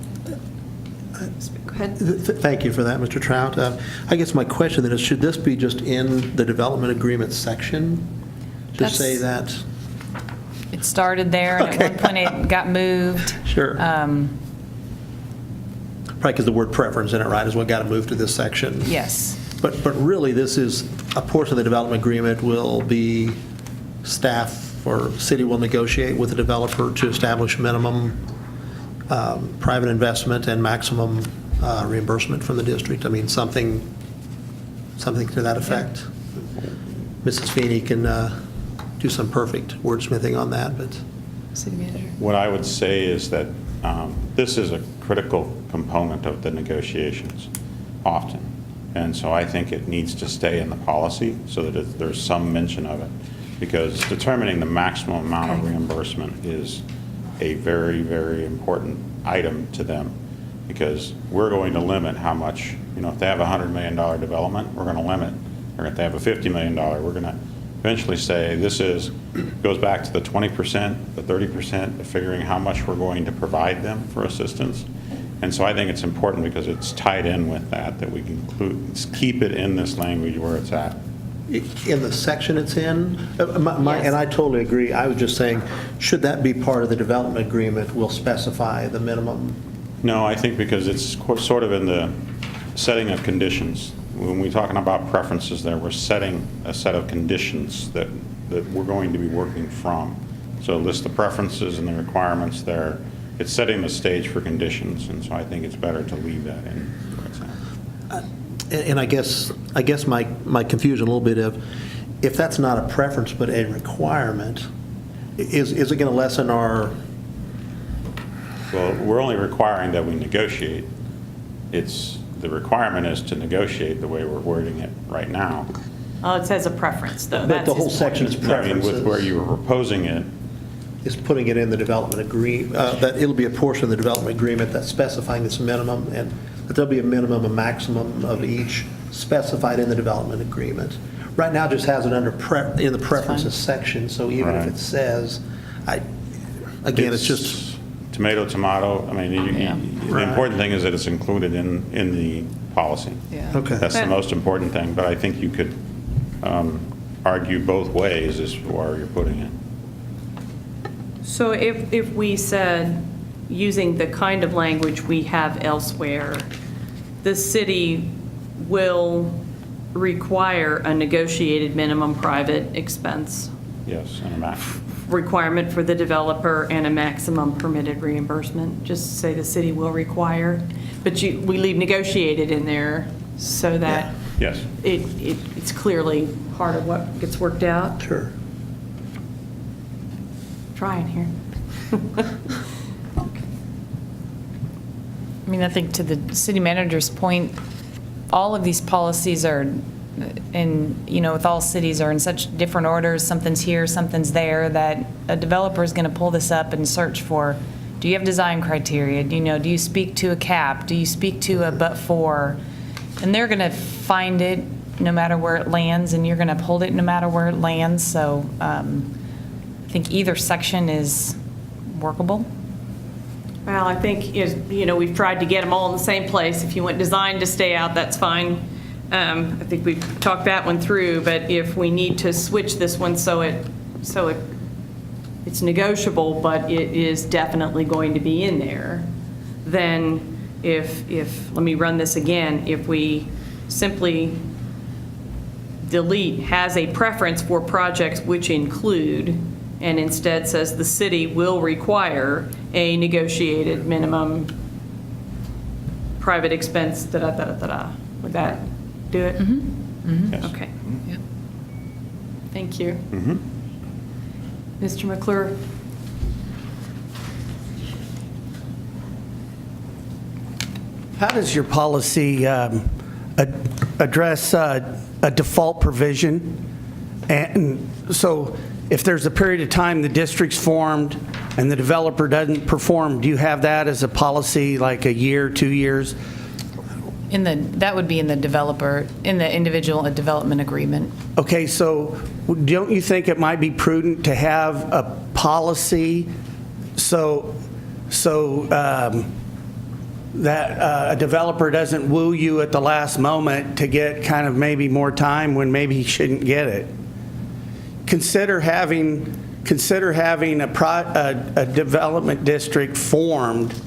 Go ahead. Thank you for that, Mr. Trout. I guess my question then is, should this be just in the development agreement section? Just say that, It started there, and at one point it got moved. Sure. Probably because the word preference in it, right, is what got to move to this section. Yes. But really, this is, a portion of the development agreement will be staff or city will negotiate with the developer to establish minimum private investment and maximum reimbursement from the district. I mean, something to that effect. Mrs. Feeney can do some perfect wordsmithing on that, but. City manager. What I would say is that this is a critical component of the negotiations often. And so I think it needs to stay in the policy so that there's some mention of it. Because determining the maximum amount of reimbursement is a very, very important item to them. Because we're going to limit how much, if they have a $100 million development, we're going to limit. Or if they have a $50 million, we're going to eventually say goes back to the 20%, the 30%, of figuring how much we're going to provide them for assistance. And so I think it's important because it's tied in with that we can keep it in this language where it's at. In the section it's in, and I totally agree. I was just saying, should that be part of the development agreement, we'll specify the minimum. No, I think because it's sort of in the setting of conditions. When we're talking about preferences there, we're setting a set of conditions that we're going to be working from. So list the preferences and the requirements there. It's setting the stage for conditions, and so I think it's better to leave that in. And I guess my confusion a little bit of, if that's not a preference but a requirement, is it going to lessen our? Well, we're only requiring that we negotiate. The requirement is to negotiate the way we're wording it right now. Oh, it says a preference, though. But That's the whole his section point. is preferences. With where you were proposing it, Is putting it in the development agreement, that it'll be a portion of the development agreement that's specifying this minimum, and that there'll be a minimum, a maximum of each specified in the development agreement. Right now, it just has it in the preferences section, so even if Right. it says, it's just. Tomato, tomato. I mean, the Right. important thing is that it's included in the policy. Yeah. Okay. That's the most important thing, but I think you could argue both ways as to where you're putting it. So if we said, using the kind of language we have elsewhere, the city will require a negotiated minimum private expense Yes, and a max. requirement for the developer and a maximum permitted reimbursement, just say the city will require, but we leave negotiated in there so that Yes. it's clearly part of what gets worked out. Sure. Trying here. I mean, I think to the city manager's point, all of these policies are, with all cities are in such different orders, something's here, something's there, that a developer is going to pull this up and search for, do you have design criteria? Do you speak to a cap? Do you speak to a but-for? And they're going to find it no matter where it lands, and you're going to uphold it no matter where it lands. So I think either section is workable. Well, I think, we've tried to get them all in the same place. If you want design to stay out, that's fine. I think we've talked that one through, but if we need to switch this one so it's negotiable, but it is definitely going to be in there, then let me run this again, if we simply delete has a preference for projects which include, and instead says the city will require a negotiated minimum private expense, da-da-da-da-da. Would that do it? Yes. Okay. Thank you. Mhm. Mr. McClure? How does your policy address a default provision? And so if there's a period of time the district's formed and the developer doesn't perform, do you have that as a policy, like a year, 2 years? That would be in the individual development agreement. Okay, so don't you think it might be prudent to have a policy so that a developer doesn't woo you at the last moment to get kind of maybe more time when maybe he shouldn't get it? Consider having consider having a development district formed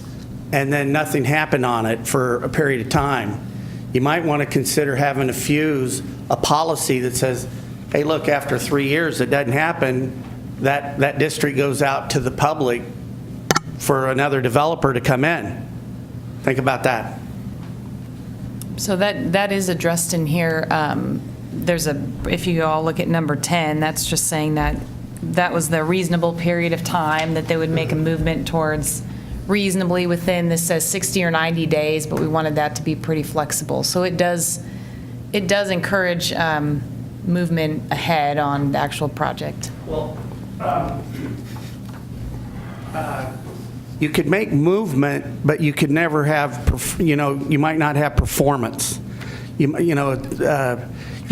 and then nothing happened on it for a period of time. You might want to consider having a policy that says, hey, look, after 3 years, it doesn't happen, that district goes out to the public for another developer to come in. Think about that. So that is addressed in here. If you all look at number 10, that's just saying that was the reasonable period of time that they would make a movement towards reasonably within, this says 60 or 90 days, but we wanted that to be pretty flexible. So it does encourage movement ahead on the actual project. Well, you could make movement, but you could never have, you might not have performance. You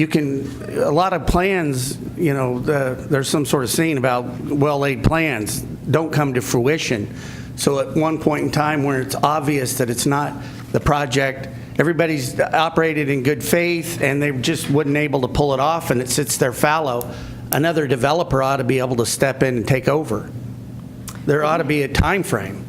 can, a lot of plans, there's some sort of saying about well-laid plans don't come to fruition. So at one point in time where it's obvious that it's not the project, everybody's operated in good faith and they just wasn't able to pull it off and it sits there fallow, another developer ought to be able to step in and take over. There ought to be a time frame.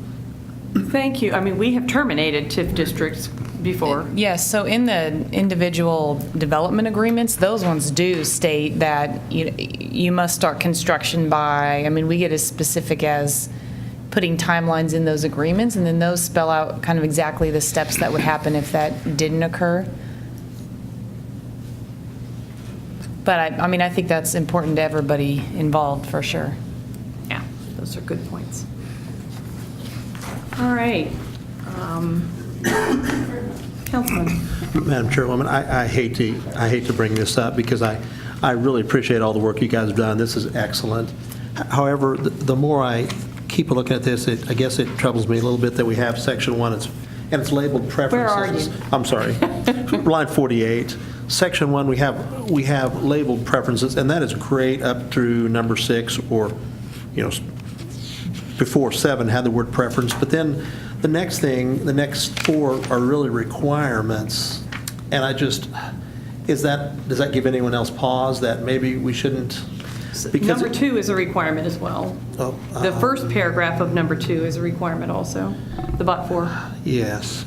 Thank you. I mean, we have terminated TIF districts before. Yes, so in the individual development agreements, those ones do state that you must start construction by, I mean, we get as specific as putting timelines in those agreements, and then those spell out kind of exactly the steps that would happen if that didn't occur. But I think that's important to everybody involved, for sure. Yeah, those are good points. All right. Councilman. Madam Chairwoman, I hate to bring this up because I really appreciate all the work you guys have done. This is excellent. However, the more I keep looking at this, I guess it troubles me a little bit that we have section 1, and it's labeled preferences. Where are you? I'm sorry. Line 48. Section 1, we have labeled preferences, and that is great up through number 6, or, before 7 had the word preference. But then the next 4 are really requirements. And does that give anyone else pause that maybe we shouldn't? Because Number 2 is a requirement as well. The first paragraph of number 2 is a requirement also, the but for. Yes.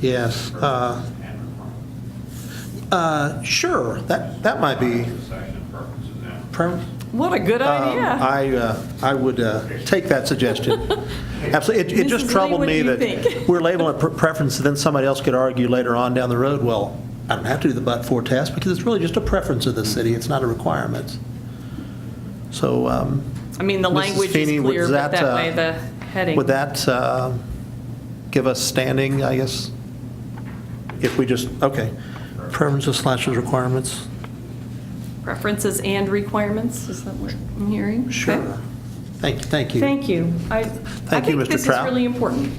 Sure, that might be. What a good idea. I would take that suggestion. Absolutely. It just Mrs. Lee, troubled what do me you that think? we're labeling it preference, and then somebody else could argue later on down the road, well, I don't have to do the but-for test because it's really just a preference of the city. It's not a requirement. So, I mean, the Mrs. language Feeney, is clear, would but that, that way the heading. would that give us standing, I guess, if we just, okay, preferences / requirements? Preferences and requirements, is that what I'm hearing? Sure. Okay. Thank you. Thank you. I Thank you, think Mr. this is Trout. really important.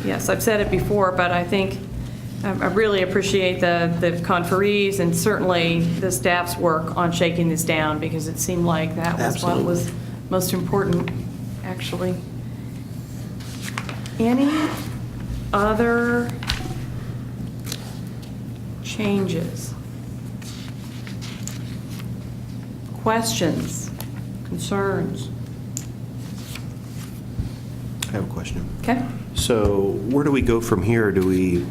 Yes, I've said it before, but I think I really appreciate the conferees and certainly the staff's work on shaking this down, because it seemed like that was what was Absolutely. most important, actually. Any other changes? Questions? Concerns? I have a question. Okay. So where do we go from here? Do we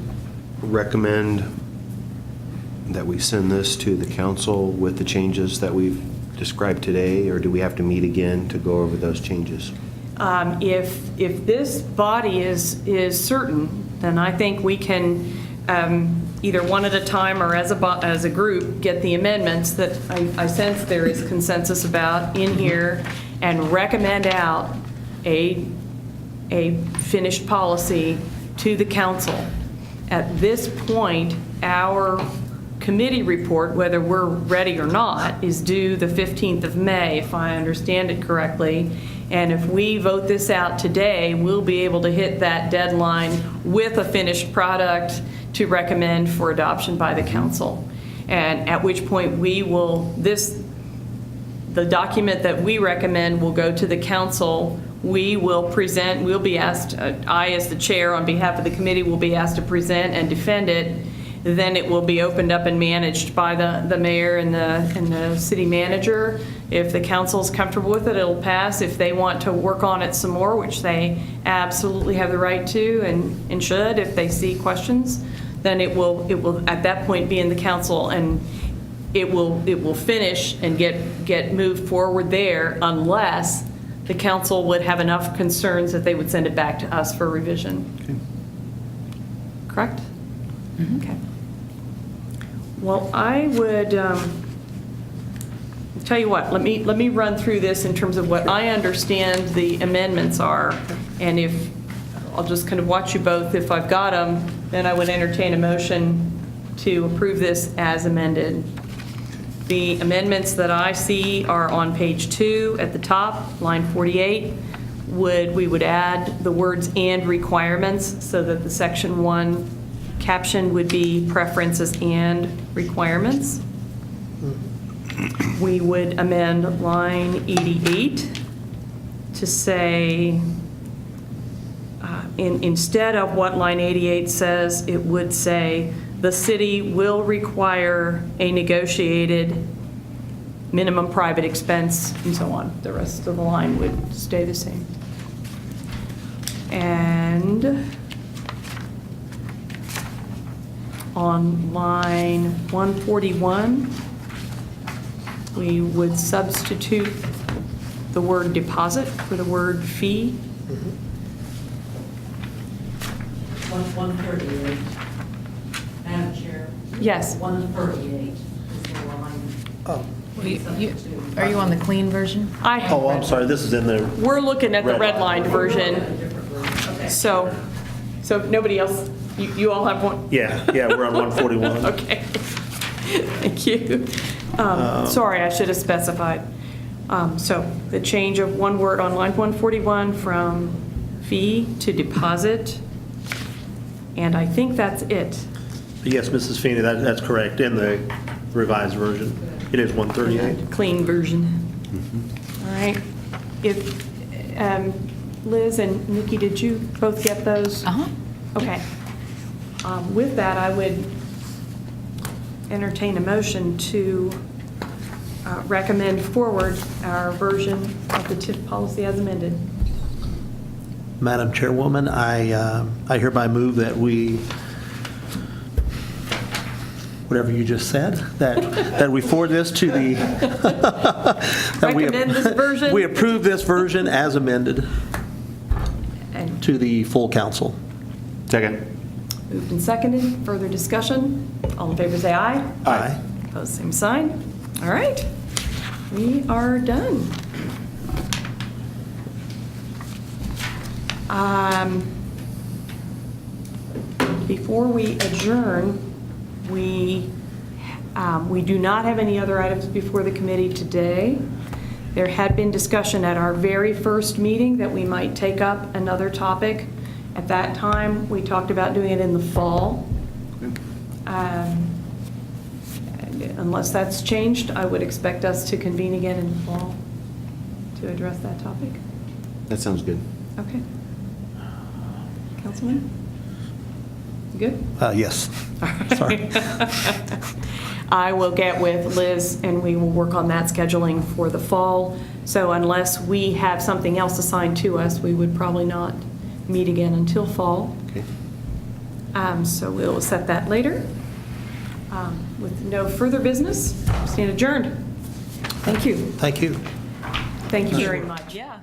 recommend that we send this to the council with the changes that we've described today, or do we have to meet again to go over those changes? If this body is certain, then I think we can either one at a time or as a group get the amendments that I sense there is consensus about in here and recommend out a finished policy to the council. At this point, our committee report, whether we're ready or not, is due the 15th of May, if I understand it correctly. And if we vote this out today, we'll be able to hit that deadline with a finished product to recommend for adoption by the council. And at which point the document that we recommend will go to the council. We will be asked, I as the chair on behalf of the committee will be asked to present and defend it. then it will be opened up and managed by the mayor and the city manager. If the council's comfortable with it, it'll pass. If they want to work on it some more, which they absolutely have the right to and should, if they see questions, then it will at that point be in the council, and it will finish and get moved forward there unless the council would have enough concerns that they would send it back to us for revision. Correct? Okay. Well, I would tell you what, let me run through this in terms of what I understand the amendments are, and if, I'll just kind of watch you both. If I've got them, then I would entertain a motion to approve this as amended. The amendments that I see are on page 2 at the top, line 48. We would add the words "and requirements" so that the section 1 caption would be preferences and requirements. We would amend line 88 to say, instead of what line 88 says, it would say, the city will require a negotiated minimum private expense, and so on. The rest of the line would stay the same. And on line 141, we would substitute the word deposit for the word fee. 138. Madam Chair? Yes. 138 is the line. Oh, Are you on the clean version? I'm sorry, this is in the, We're looking at the redlined version, Different version. Okay. so nobody else, you all have one? yeah, we're on 141. Okay. Thank you. Sorry, I should have specified. So the change of one word on line 141 from fee to deposit, and I think that's it. Yes, Mrs. Feeney, that's correct, in the revised version. It is 138. Clean version. All right. If, Liz and Nikki, did you both get those? Uh-huh. Okay. With that, I would entertain a motion to recommend forward our version of the TIF policy as amended. Madam Chairwoman, I hereby move that we, whatever you just said, that we forward this to the... that we- Recommend this version? We approve this version as amended And to the full council. Second. moved and seconded. Further discussion? All in favor, say aye. Aye. Opposed, same sign. All right. We are done. Before we adjourn, we do not have any other items before the committee today. There had been discussion at our very first meeting that we might take up another topic. At that time, we talked about doing it in the fall. Unless that's changed, I would expect us to convene again in the fall to address that topic. That sounds good. Okay. Councilman? Good? Yes. Sorry. I will get with Liz and we will work on that scheduling for the fall. So unless we have something else assigned to us, we would probably not meet again until fall. Okay. So we'll set that later. With no further business, stand adjourned. Thank you. Thank you. Thank you very much. Yeah.